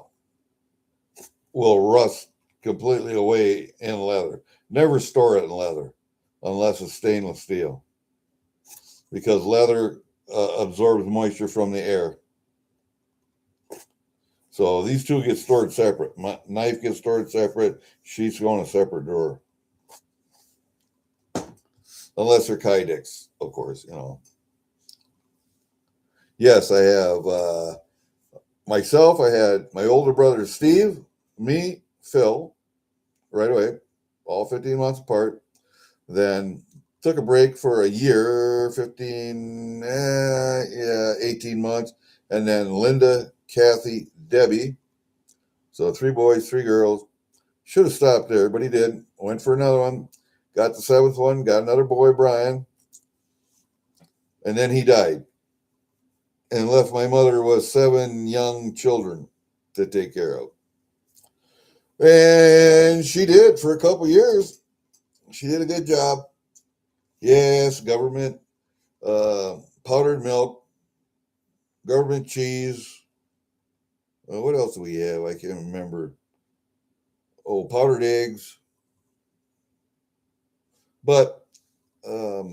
will rust completely away in leather. Never store it in leather unless it's stainless steel, because leather absorbs moisture from the air. So these two get stored separate. My knife gets stored separate. Sheets go in a separate drawer, unless they're Kydex, of course. Yes, I have myself. I had my older brother Steve, me, Phil, right away, all 15 months apart. Then took a break for a year, 18 months. And then Linda, Kathy, Debbie. So 3 boys, 3 girls. Should have stopped there, but he did. Went for another one. Got the 7th one. Got another boy, Brian. And then he died. And left my mother with 7 young children to take care of. And she did for a couple years. She did a good job. Yes, government, powdered milk, government cheese. What else do we have? I can't remember. Oh, powdered eggs. But my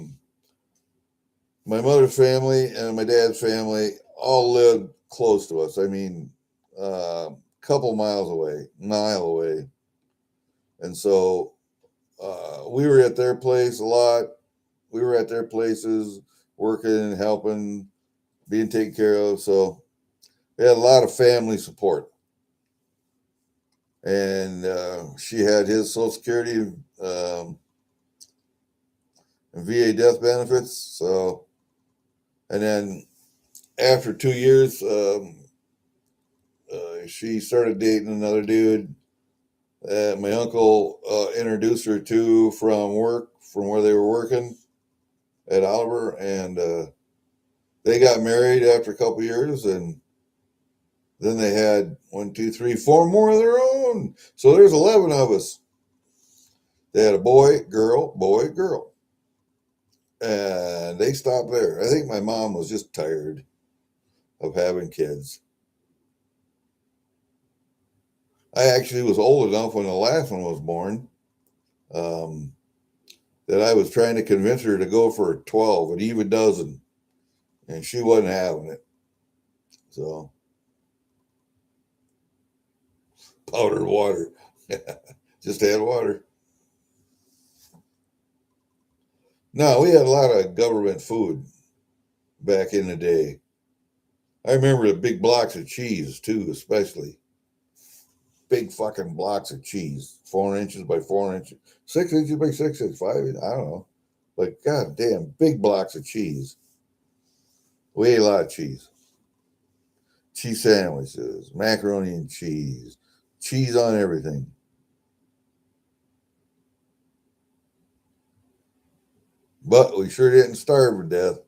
mother's family and my dad's family all lived close to us. I mean, a couple miles away, mile away. And so we were at their place a lot. We were at their places working, helping, being taken care of. So we had a lot of family support. And she had his Social Security and VA death benefits. So, and then after 2 years, she started dating another dude that my uncle introduced her to from work, from where they were working at Oliver, and they got married after a couple years, and then they had 1, 2, 3, 4 more of their own. So there's 11 of us. They had a boy, girl, boy, girl. And they stopped there. I think my mom was just tired of having kids. I actually was old enough when the last one was born um, that I was trying to convince her to go for 12, an even dozen, and she wasn't having it. So, powdered water. Just add water. No, we had a lot of government food back in the day. I remember the big blocks of cheese too, especially. Big fucking blocks of cheese, 4 inches by 4 inches, 6 inches by 6 inches, 5 inches, I don't know. But goddamn, big blocks of cheese. We ate a lot of cheese. Cheese sandwiches, macaroni and cheese on everything. But we sure didn't starve to death.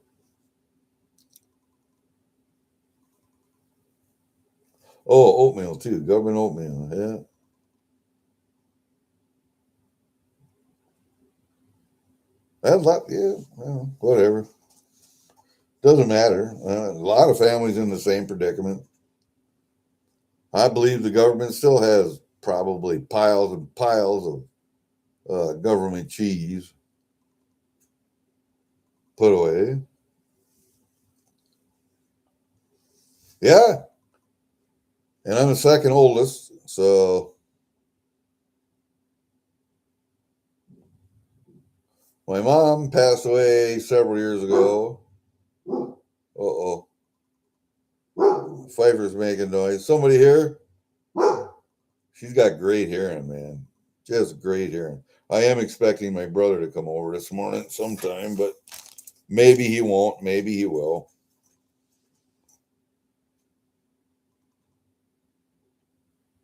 Oh, oatmeal too, government oatmeal. Yeah. That's lot, yeah, well, whatever. Doesn't matter. A lot of families in the same predicament. I believe the government still has probably piles and piles of government cheese put away. Yeah, and I'm the second oldest, so my mom passed away several years ago. Uh-oh. Pfeiffer's making noise. Somebody here? She's got great hearing, man. Just great hearing. I am expecting my brother to come over this morning sometime, but maybe he won't. Maybe he will.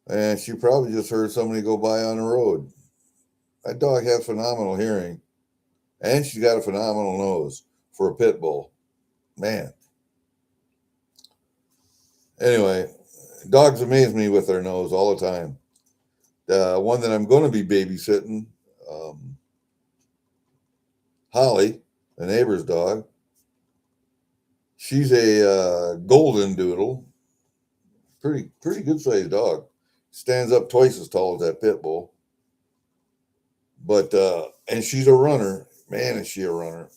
And she probably just heard somebody go by on the road. That dog has phenomenal hearing, and she's got a phenomenal nose for a pit bull. Man. Anyway, dogs amaze me with their nose all the time. The one that I'm going to be babysitting, Holly, the neighbor's dog, she's a golden doodle. Pretty good sized dog. Stands up twice as tall as that pit bull. But and she's a runner. Man, is she a runner.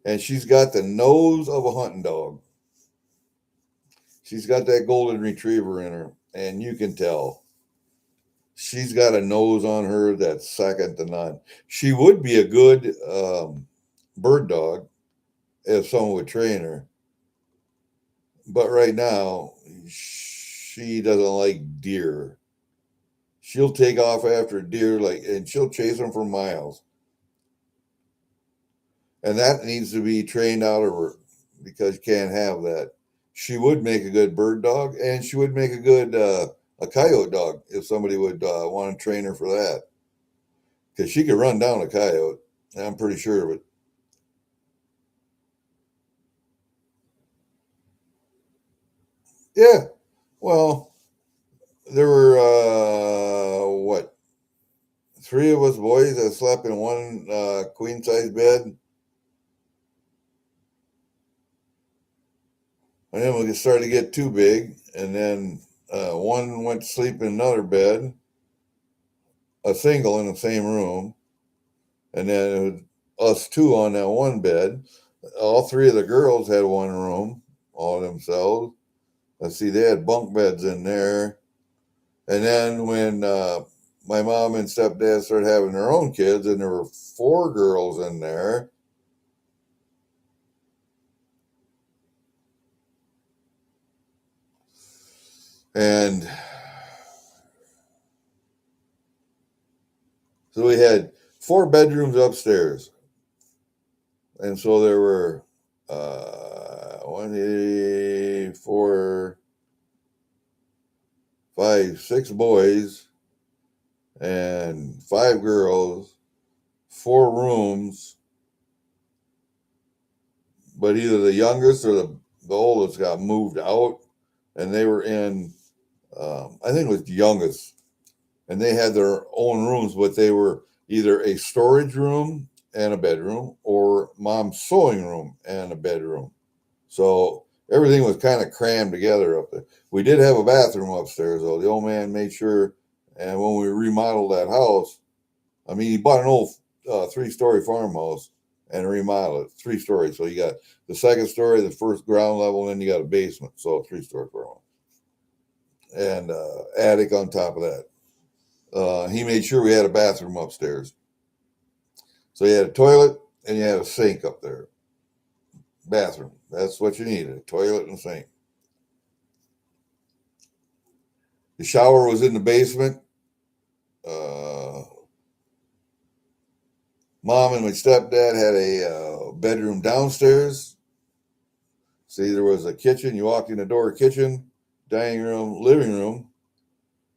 And she's got the nose of a hunting dog. She's got that golden retriever in her, and you can tell. She's got a nose on her that's second to none. She would be a good bird dog if someone would train her. But right now, she doesn't like deer. She'll take off after deer, and she'll chase them for miles. And that needs to be trained out of her because you can't have that. She would make a good bird dog, and she would make a good a coyote dog if somebody would want to train her for that. Because she could run down a coyote. I'm pretty sure of it. Yeah. Well, there were what, three of us boys that slept in one queen size bed. And then we started to get too big, and then one went to sleep in another bed, a single in the same room, and then it was us two on that one bed. All three of the girls had one room, all themselves. Let's see, they had bunk beds in there. And then when my mom and stepdad started having their own kids, and there were four girls in there. And so we had four bedrooms upstairs. And so there were 6 boys and 5 girls, 4 rooms. But either the youngest or the oldest got moved out, and they were in, I think it was the youngest, and they had their own rooms, but they were either a storage room and a bedroom or mom's sewing room and a bedroom. So everything was kind of crammed together up there. We did have a bathroom upstairs, though. The old man made sure, and when we remodeled that house, I mean, he bought an old 3-story farmhouse, and remodel it. 3 stories. So you got the second story, the first ground level, and then you got a basement. So 3-story apartment. And attic on top of that. He made sure we had a bathroom upstairs. So you had a toilet and you had a sink up there. Bathroom. That's what you needed, a toilet and a sink. The shower was in the basement. Mom and my stepdad had a bedroom downstairs. See, there was a kitchen. You walked in the door, kitchen, dining room, living room,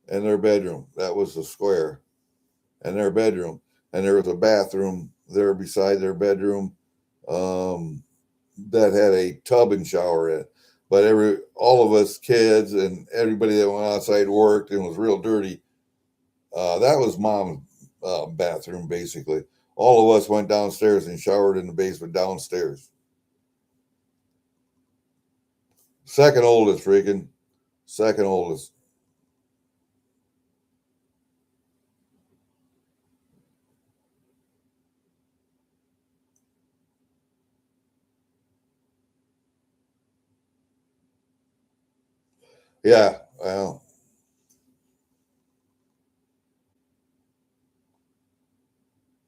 and their bedroom. That was the square. And their bedroom. And there was a bathroom there beside their bedroom that had a tub and shower in it. But all of us kids and everybody that went outside worked and was real dirty. That was mom's bathroom, basically. All of us went downstairs and showered in the basement downstairs. Second oldest, freaking. Second oldest. Yeah, well.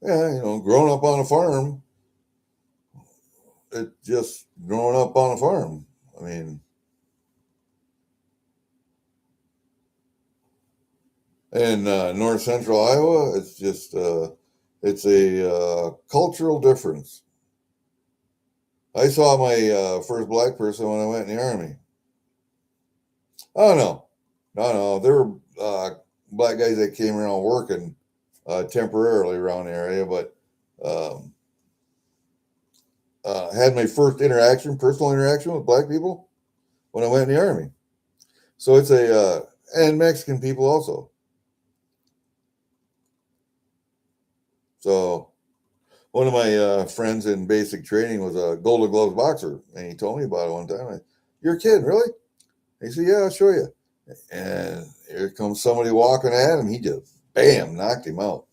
Yeah, growing up on a farm, it's just growing up on a farm. I mean, in north central Iowa, it's just, it's a cultural difference. I saw my first black person when I went in the Army. Oh, no. No. There were black guys that came around working temporarily around the area, but had my first personal interaction with black people when I went in the Army. So it's and Mexican people also. So one of my friends in basic training was a Golden Gloves boxer, and he told me about it one time. You're a kid, really? He said, yeah, I'll show you. And here comes somebody walking at him. He just, bam, knocked him out.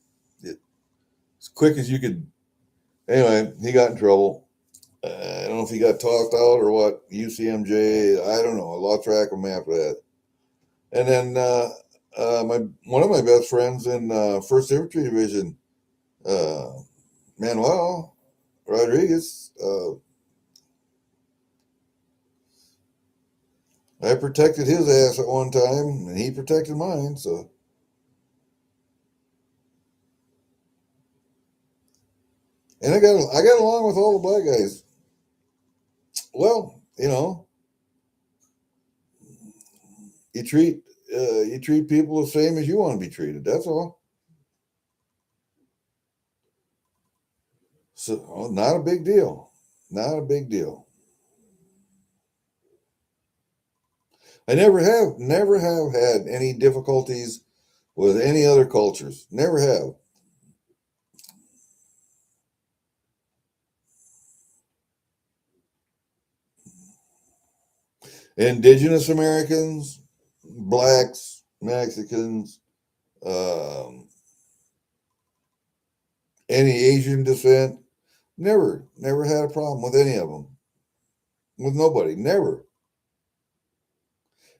As quick as you could. Anyway, he got in trouble. I don't know if he got tossed out or what. UCMJ, I don't know. I lost track of him after that. And then one of my best friends in 1st Infantry Division, Manuel Rodriguez, I protected his ass at one time, and he protected mine. So, and I got along with all the black guys. Well, you treat people the same as you want to be treated. That's all. So, not a big deal. Not a big deal. I never have had any difficulties with any other cultures. Never have. Indigenous Americans, blacks, Mexicans, any Asian descent, never had a problem with any of them. With nobody, never.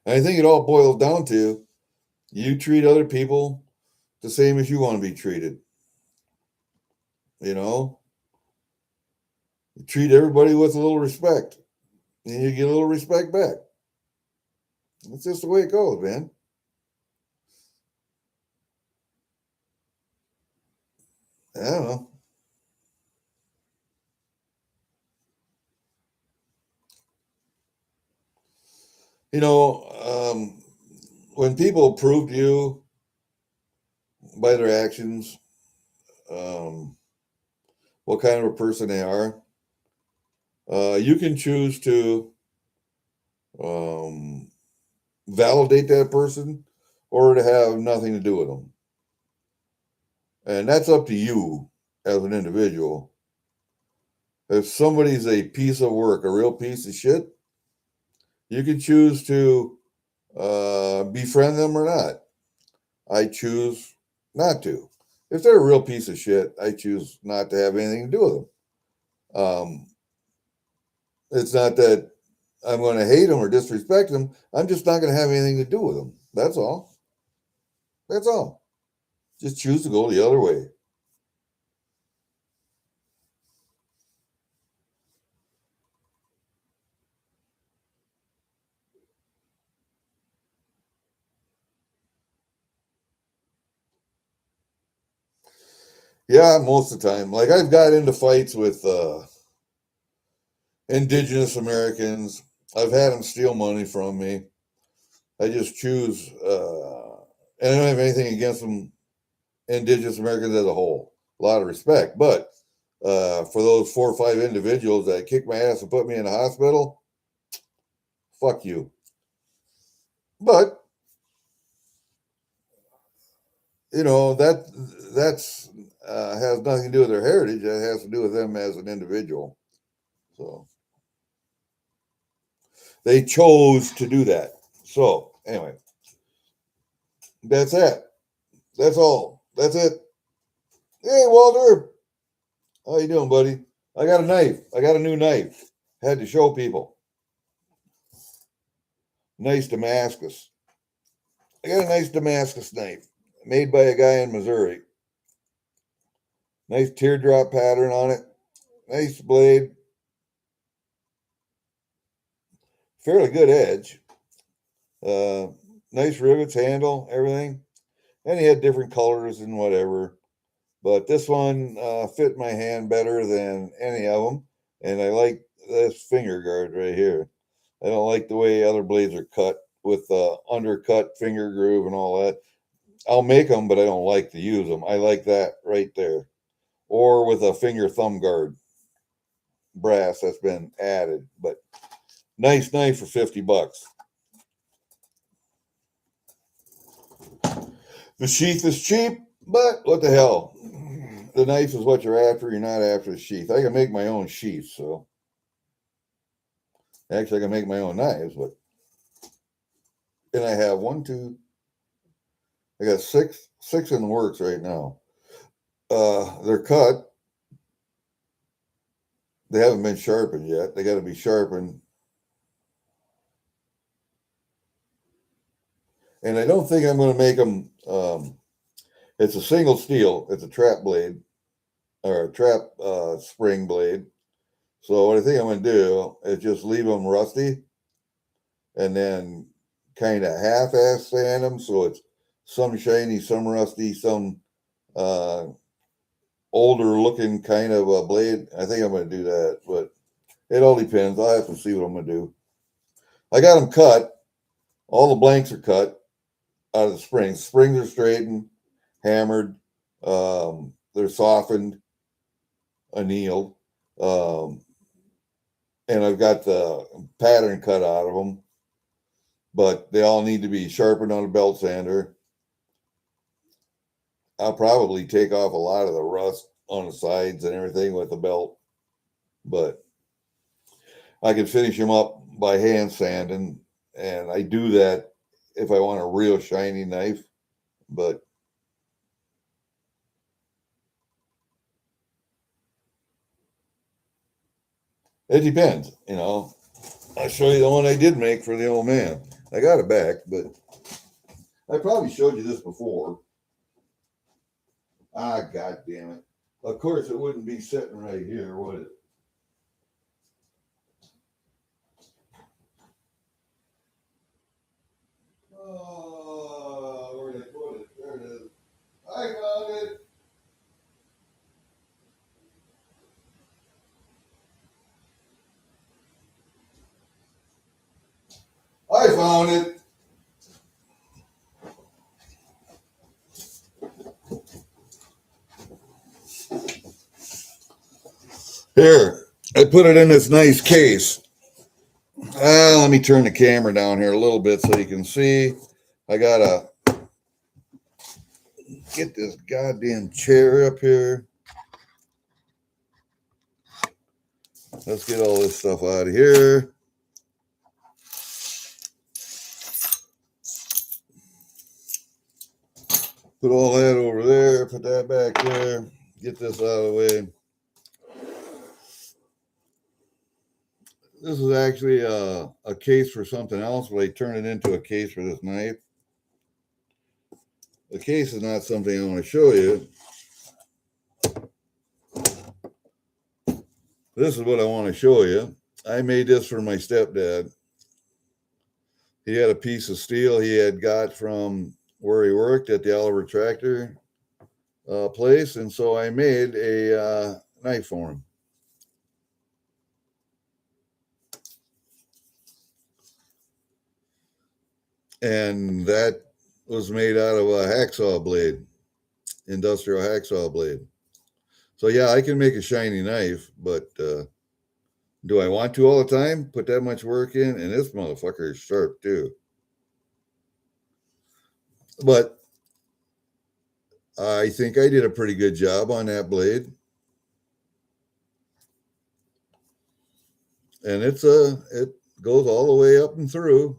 And I think it all boils down to you treat other people the same as you want to be treated. You treat everybody with a little respect, and you get a little respect back. That's just the way it goes, man. I don't know. When people prove to you by their actions what kind of a person they are, you can choose to validate that person or to have nothing to do with them. And that's up to you as an individual. If somebody's a piece of work, a real piece of shit, you can choose to befriend them or not. I choose not to. If they're a real piece of shit, I choose not to have anything to do with them. Um, it's not that I'm going to hate them or disrespect them. I'm just not going to have anything to do with them. That's all. That's all. Just choose to go the other way. Yeah, most of the time. Like I've got into fights with indigenous Americans. I've had them steal money from me. I just choose, and I don't have anything against them, indigenous Americans as a whole. A lot of respect. But for those 4 or 5 individuals that kicked my ass and put me in the hospital, fuck you. But you know that's has nothing to do with their heritage. It has to do with them as an individual. So they chose to do that. So anyway, that's it. That's all. That's it. Hey Walter, how you doing, buddy? I got a knife. I got a new knife. Had to show people. Nice Damascus. I got a nice Damascus knife made by a guy in Missouri. Nice teardrop pattern on it. Nice blade. Fairly good edge. Nice rivets, handle, everything. And he had different colors and whatever. But this one fit my hand better than any of them. And I like this finger guard right here. I don't like the way other blades are cut with undercut finger groove and all that. I'll make them, but I don't like to use them. I like that right there. Or with a finger thumb guard brass that's been added. But nice knife for $50. The sheath is cheap, but what the hell? The knife is what you're after. You're not after the sheath. I can make my own sheath, so actually I can make my own knives, but and I have one, two, I got six in the works right now. They're cut. They haven't been sharpened yet. They got to be sharpened. And I don't think I'm going to make them. It's a single steel. It's a trap blade or a trap spring blade. So what I think I'm going to do is just leave them rusty and then kind of half-ass sand them. So it's some shiny, some rusty, some older looking kind of a blade. I think I'm going to do that, but it all depends. I'll have to see what I'm going to do. I got them cut. All the blanks are cut out of the springs. Springs are straightened, hammered. They're softened, annealed. And I've got the pattern cut out of them, but they all need to be sharpened on a belt sander. I'll probably take off a lot of the rust on the sides and everything with the belt, but I can finish them up by hand sanding, and I do that if I want a real shiny knife, but it depends, you know. I'll show you the one I did make for the old man. I got it back, but I probably showed you this before. Ah, God damn it. Of course, it wouldn't be sitting right here, would it? Oh, where did I put it? There it is. I found it. I found it. Here, I put it in this nice case. Let me turn the camera down here a little bit so you can see. I gotta get this goddamn chair up here. Let's get all this stuff out of here. Put all that over there. Put that back there. Get this out of the way. this is actually a case for something else, but I turned it into a case for this knife. The case is not something I want to show you. This is what I want to show you. I made this for my stepdad. He had a piece of steel he had got from where he worked at the Oliver Tractor place, and so I made a knife for him. And that was made out of a hacksaw blade, industrial hacksaw blade. So yeah, I can make a shiny knife, but do I want to all the time? Put that much work in? And this motherfucker is sharp too. But I think I did a pretty good job on that blade. And it goes all the way up and through.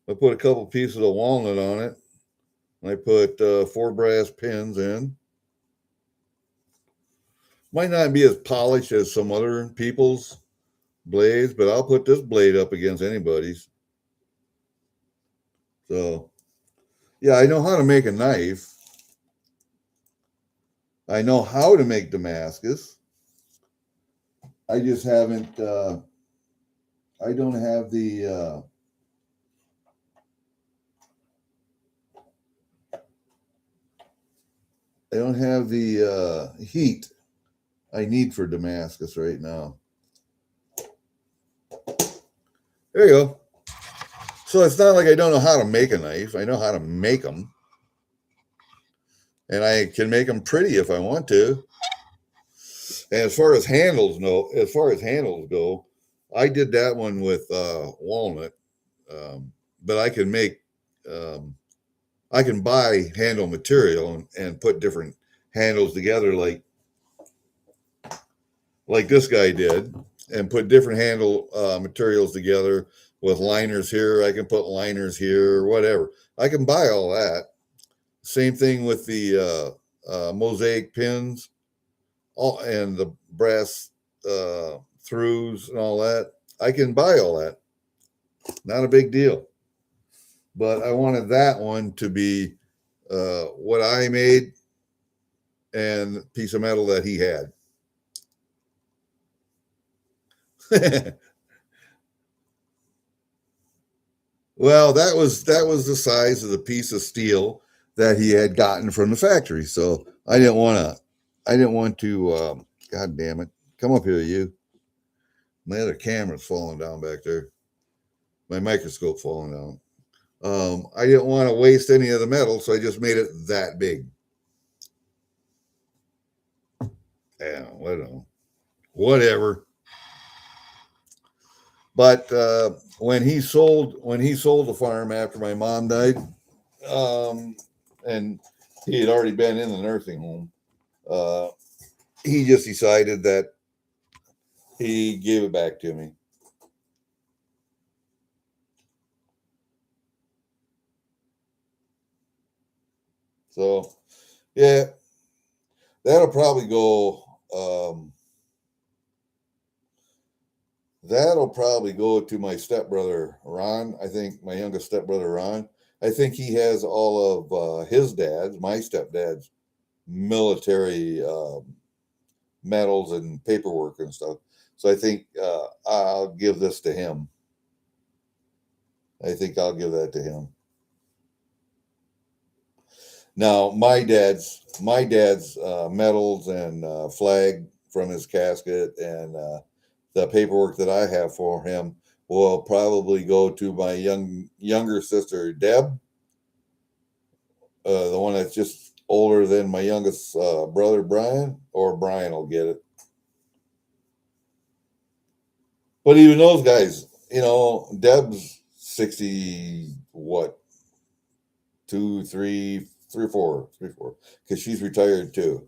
I put a couple pieces of walnut on it. I put 4 brass pins in. Might not be as polished as some other people's blades, but I'll put this blade up against anybody's. So, yeah, I know how to make a knife. I know how to make Damascus. I just haven't, I don't have the, I don't have the heat I need for Damascus right now. There you go. So it's not like I don't know how to make a knife. I know how to make them. And I can make them pretty if I want to. And as far as handles go, I did that one with walnut. But I can make, I can buy handle material and put different handles together like this guy did, and put different handle materials together with liners here. I can put liners here or whatever. I can buy all that. Same thing with the mosaic pins and the brass throughs and all that. I can buy all that. Not a big deal. But I wanted that one to be what I made and a piece of metal that he had. Well, that was the size of the piece of steel that he had gotten from the factory. So I didn't want to. God damn it! Come up here, you. My other camera's falling down back there. My microscope falling down. I didn't want to waste any of the metal, so I just made it that big. Yeah, I don't know. Whatever. But when he sold the farm after my mom died, and he had already been in the nursing home, he just decided that he gave it back to me. So, yeah, that'll probably go. That'll probably go to my stepbrother Ron. I think my youngest stepbrother Ron. I think he has all of his dad's, my stepdad's, military medals and paperwork and stuff. So I think I'll give this to him. I think I'll give that to him. Now my dad's medals and flag from his casket and the paperwork that I have for him will probably go to my younger sister Deb, the one that's just older than my youngest brother Brian, or Brian will get it. But even those guys, Deb's 60, what, 2, 3, 3 or 4, because she's retired too.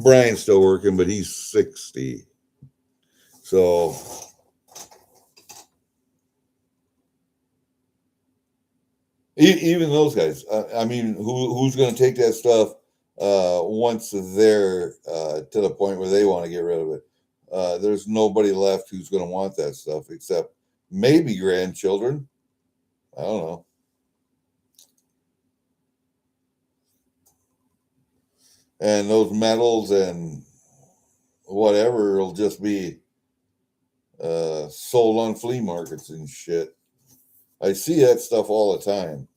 Brian's still working, but he's 60. So even those guys, I mean, who's going to take that stuff once they're to the point where they want to get rid of it. There's nobody left who's going to want that stuff except maybe grandchildren. I don't know. And those metals and whatever will just be sold on flea markets and shit. I see that stuff all the time.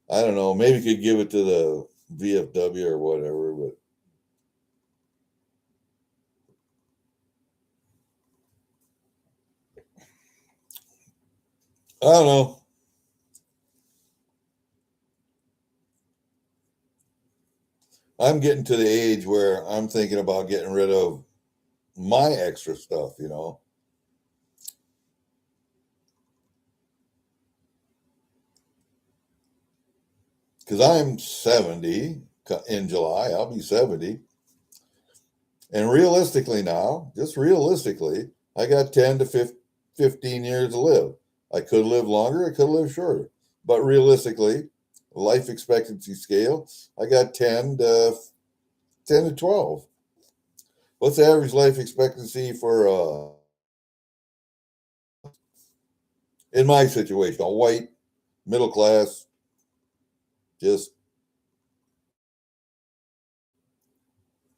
I don't know. Maybe could give it to the VFW or whatever, but I don't know. I'm getting to the age where I'm thinking about getting rid of my extra stuff, you know. Because I'm 70 in July. I'll be 70. And realistically now, just realistically, I got 10 to 15 years to live. I could live longer, I could live shorter. But realistically, life expectancy scale, I got 10 to 12. What's the average life expectancy for in my situation, a white, middle class, just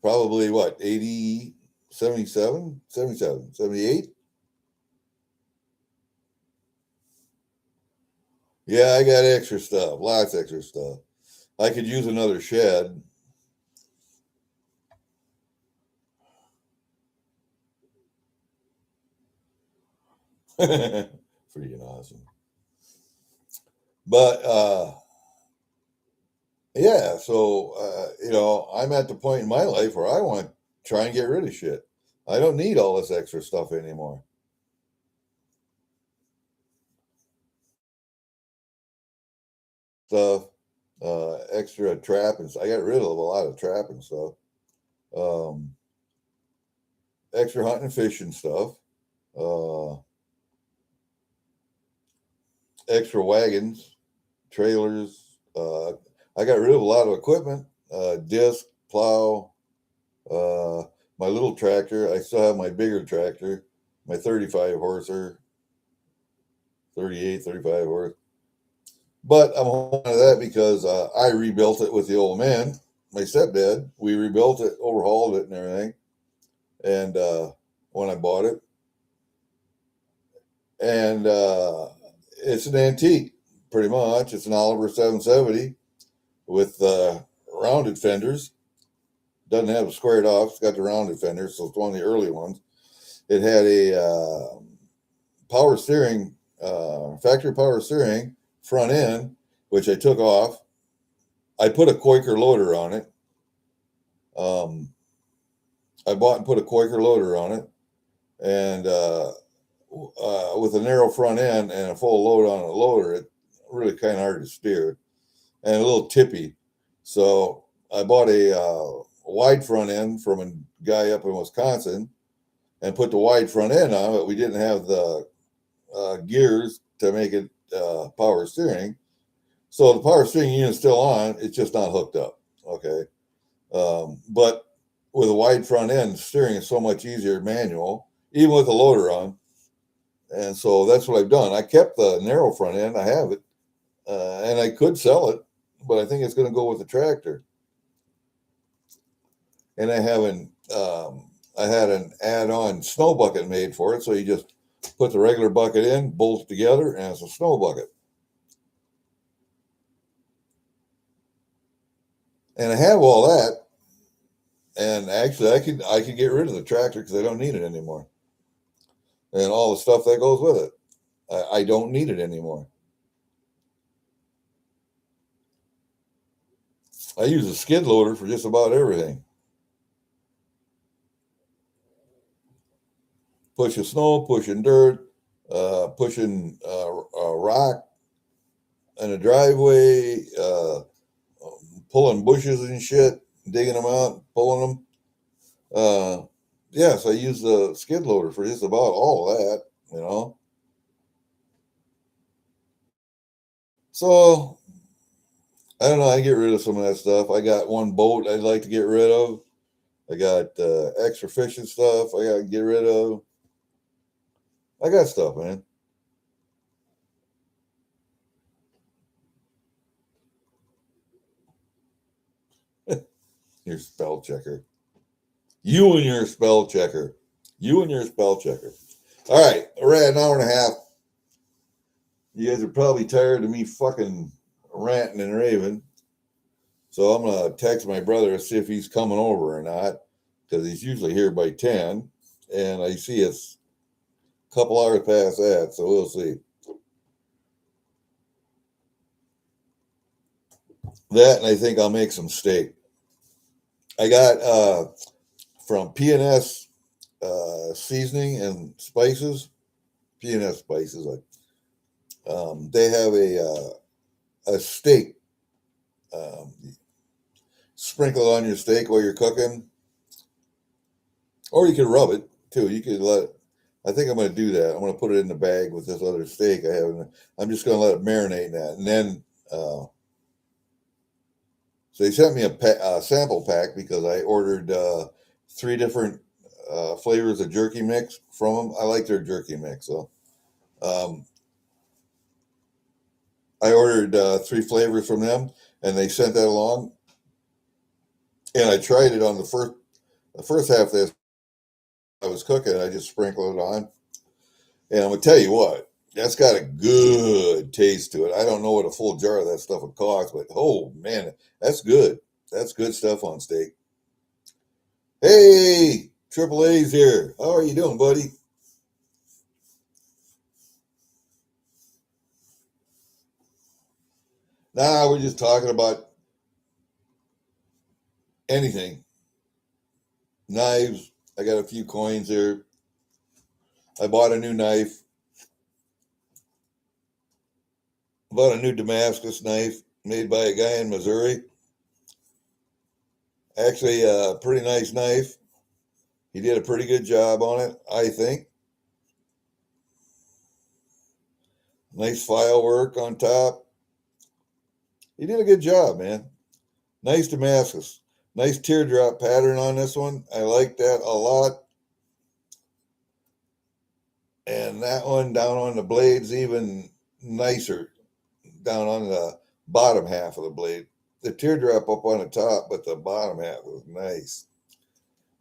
probably what, 80, 77, 77, 78? Yeah, I got extra stuff, lots of extra stuff. I could use another shed. Freaking awesome. But yeah, so I'm at the point in my life where I want to try and get rid of shit. I don't need all this extra stuff anymore. Stuff, extra trappings. I got rid of a lot of trapping stuff. Um, extra hunting and fishing stuff. Uh, extra wagons, trailers. I got rid of a lot of equipment. Disc, plow, uh, my little tractor. I still have my bigger tractor, my 35 horser, 38, 35 horse. But I'm holding on to that because I rebuilt it with the old man, my stepdad. We rebuilt it, overhauled it, and everything. And when I bought it, and it's an antique, pretty much. It's an Oliver 770 with rounded fenders. Doesn't have it squared off. It's got the rounded fenders, so it's one of the early ones. It had a power steering, factory power steering front end, which I took off. I put a Quaker loader on it. I bought and put a Quaker loader on it, and with a narrow front end and a full load on a loader, it really kind of hard to steer and a little tippy. So I bought a wide front end from a guy up in Wisconsin and put the wide front end on it. We didn't have the gears to make it power steering. So the power steering unit's still on, it's just not hooked up. Okay. But with a wide front end, steering is so much easier manual, even with the loader on. And so that's what I've done. I kept the narrow front end. I have it. And I could sell it, but I think it's going to go with the tractor. And I haven't, I had an add-on snow bucket made for it. So you just put the regular bucket in, bolt together, and it's a snow bucket. And I have all that. And actually, I could get rid of the tractor because I don't need it anymore, and all the stuff that goes with it. I don't need it anymore. I use a skid loader for just about everything. Pushing snow, pushing dirt, pushing rock in a driveway, pulling bushes and shit, digging them out, pulling them. Yes, I use the skid loader for just about all of that, you know. So I don't know. I get rid of some of that stuff. I got one boat I'd like to get rid of. I got extra fishing stuff I got to get rid of. I got stuff, man. Your spell checker. You and your spell checker. You and your spell checker. All right, we're at an hour and a half. You guys are probably tired of me fucking ranting and raving. So I'm going to text my brother to see if he's coming over or not, because he's usually here by 10. And I see it's a couple hours past that, so we'll see. That, and I think I'll make some steak. I got from P&S seasoning and spices. P&S spices. They have a steak. Sprinkle it on your steak while you're cooking, or you can rub it too. You could let. I think I'm going to do that. I'm going to put it in the bag with this other steak I have. I'm just going to let it marinate in that, and then. So they sent me a sample pack because I ordered 3 different flavors of jerky mix from them. I like their jerky mix, so I ordered 3 flavors from them, and they sent that along. And I tried it on the first half of this I was cooking. I just sprinkled it on, and I'm gonna tell you what, that's got a good taste to it. I don't know what a full jar of that stuff would cost, but oh man, that's good. That's good stuff on steak. Hey, Triple A's here. How are you doing, buddy? Nah, we're just talking about anything. Knives. I got a few coins here. I bought a new knife. I bought a new Damascus knife made by a guy in Missouri. Actually, a pretty nice knife. He did a pretty good job on it, I think. Nice file work on top. He did a good job, man. Nice Damascus. Nice teardrop pattern on this one. I like that a lot. And that one down on the blade's even nicer. Down on the bottom half of the blade. The teardrop up on the top, but the bottom half was nice.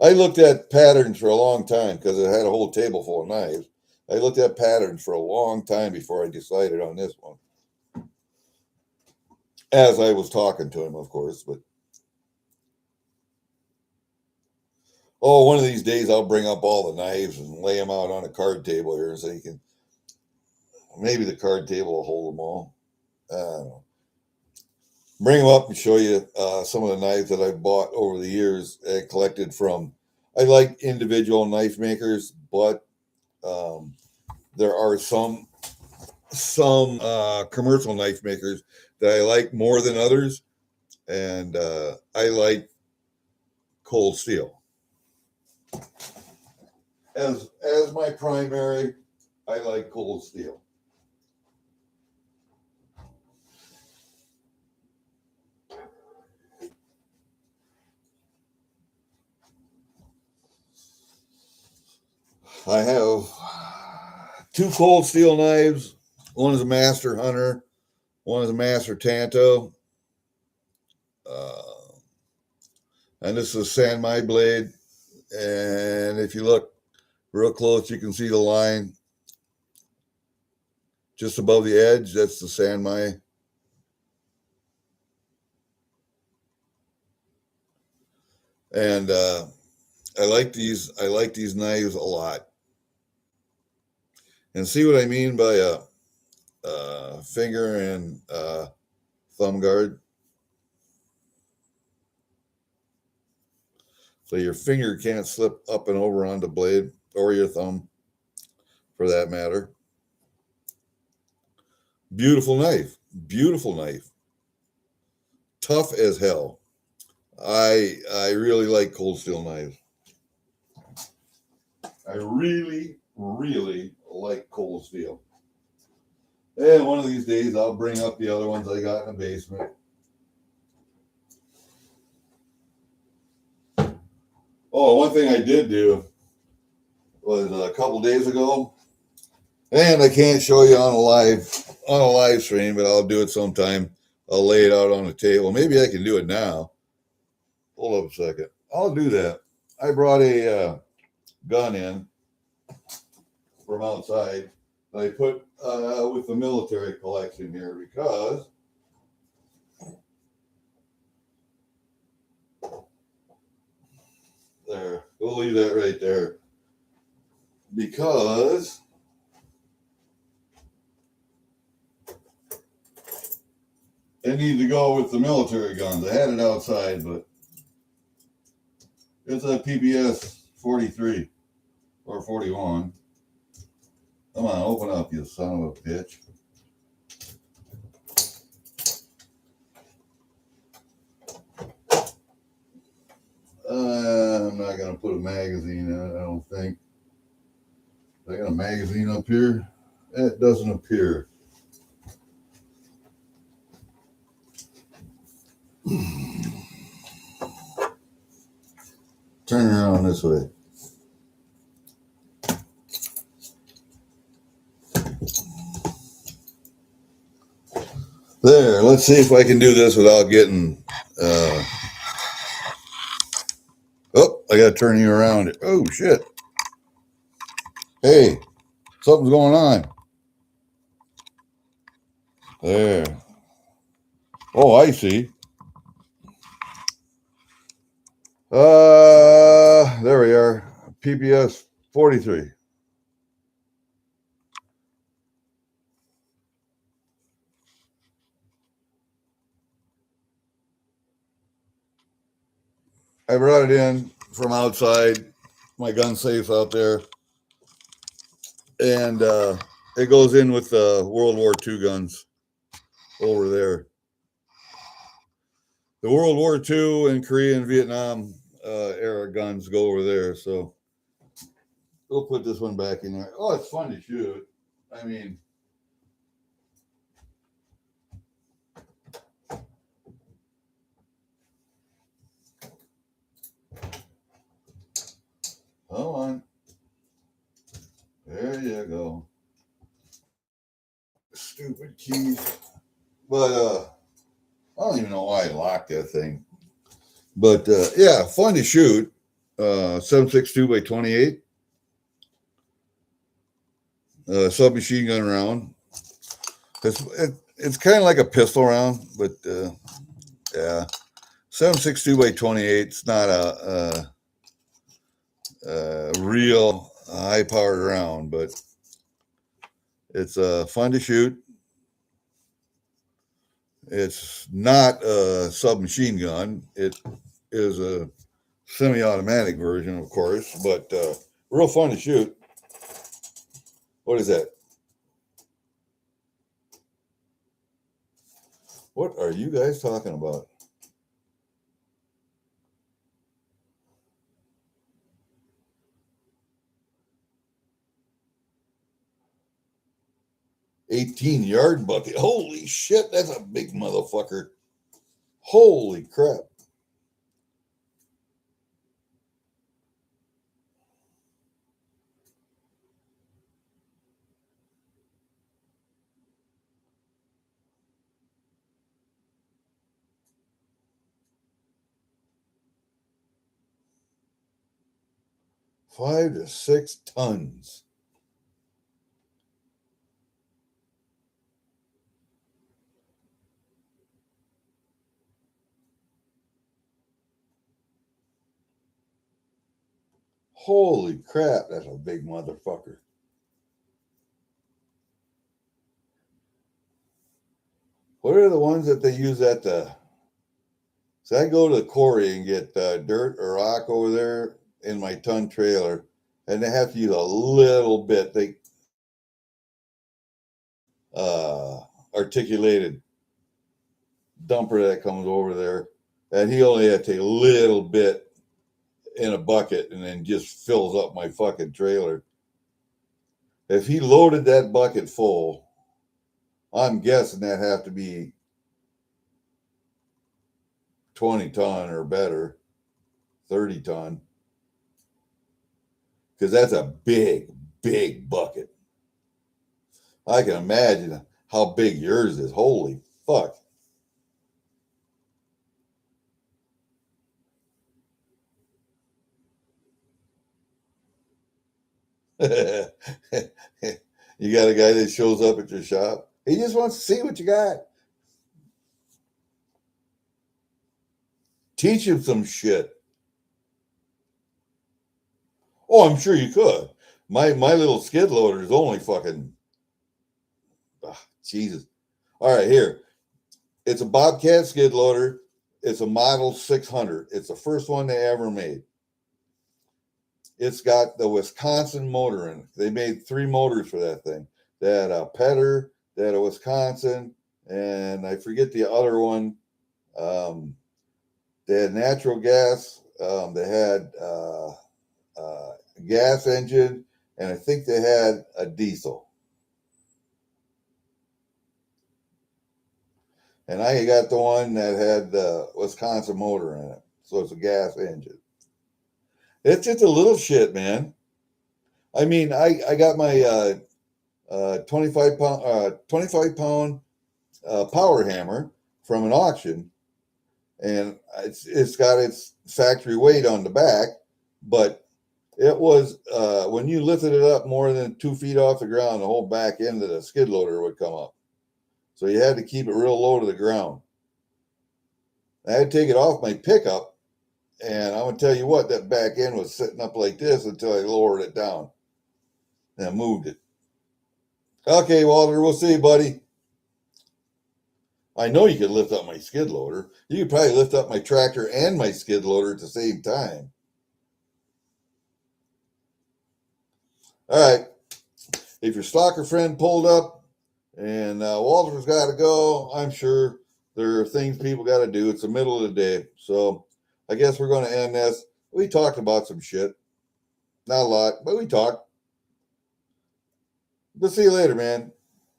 I looked at patterns for a long time because I had a whole table full of knives. I looked at patterns for a long time before I decided on this one. As I was talking to him, of course, but one of these days I'll bring up all the knives and lay them out on a card table here so you can. Maybe the card table will hold them all. I don't know. Bring them up and show you some of the knives that I've bought over the years and collected from. I like individual knife makers, but there are some commercial knife makers that I like more than others, and I like Cold Steel as my primary. I like Cold Steel. I have 2 Cold Steel knives. One is a Master Hunter. One is a Master Tanto. And this is a San Mai blade. And if you look real close, you can see the line just above the edge. That's the San Mai. And I like these knives a lot. And see what I mean by a finger and thumb guard. So your finger can't slip up and over on the blade, or your thumb, for that matter. Beautiful knife. Beautiful knife. Tough as hell. I really like Cold Steel knives. I really, really like Cold Steel. And one of these days I'll bring up the other ones I got in the basement. Oh, one thing I did do was a couple days ago, and I can't show you on a live stream, but I'll do it sometime. I'll lay it out on the table. Maybe I can do it now. Hold up a second. I'll do that. I brought a gun in from outside. I put with the military collection here because there. We'll leave that right there because they need to go with the military guns. I had it outside, but it's a PPS 43 or 41. Come on, open up, you son of a bitch. I'm not going to put a magazine in it, I don't think. I got a magazine up here. It doesn't appear. Turn around this way. There, let's see if I can do this without getting... Oh, I got to turn you around. Oh, shit. Hey, something's going on. There. Oh, I see. There we are. PPS 43. I brought it in from outside. My gun safe's out there. And it goes in with the World War II guns over there. The World War II and Korea and Vietnam era guns go over there. So we'll put this one back in there. Oh, it's fun to shoot. I mean, come on. There you go. Stupid keys. But I don't even know why I locked that thing. But yeah, fun to shoot. 7.62 by 28. Submachine gun round. It's kind of like a pistol round, but yeah, 7.62 by 28. It's not a real high-powered round, but it's fun to shoot. It's not a submachine gun. It is a semi-automatic version, of course, but real fun to shoot. What is that? What are you guys talking about? $18-yard bucket. Holy shit, that's a big motherfucker. Holy crap. $5 to 6 tons. Holy crap, that's a big motherfucker. What are the ones that they use at the... So I go to the quarry and get dirt or rock over there in my ton trailer, and they have to use a little bit. They articulated dumper that comes over there, and he only had to take a little bit in a bucket and then just fills up my fucking trailer. If he loaded that bucket full, I'm guessing that have to be 20 ton or better, 30 ton. because that's a big, big bucket. I can imagine how big yours is. Holy fuck. You got a guy that shows up at your shop. He just wants to see what you got. Teach him some shit. Oh, I'm sure you could. My little skid loader is only fucking Jesus. All right, here. It's a Bobcat skid loader. It's a model 600. It's the first one they ever made. It's got the Wisconsin motor in it. They made 3 motors for that thing. They had a Petter, they had a Wisconsin, and I forget the other one. They had natural gas. They had a gas engine, and I think they had a diesel. And I got the one that had the Wisconsin motor in it. So it's a gas engine. It's just a little shit, man. I mean, I got my 25 pound power hammer from an auction, and it's got its factory weight on the back, but it was when you lifted it up more than 2 feet off the ground, the whole back end of the skid loader would come up. So you had to keep it real low to the ground. I had to take it off my pickup, and I'm gonna tell you what, that back end was sitting up like this until I lowered it down and I moved it. Okay, Walter, we'll see you, buddy. I know you could lift up my skid loader. You could probably lift up my tractor and my skid loader at the same time. All right. If your stalker friend pulled up and Walter's got to go, I'm sure there are things people got to do. It's the middle of the day. So I guess we're going to end this. We talked about some shit. Not a lot, but we talked. We'll see you later, man.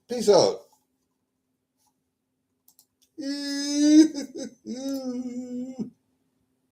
Peace out.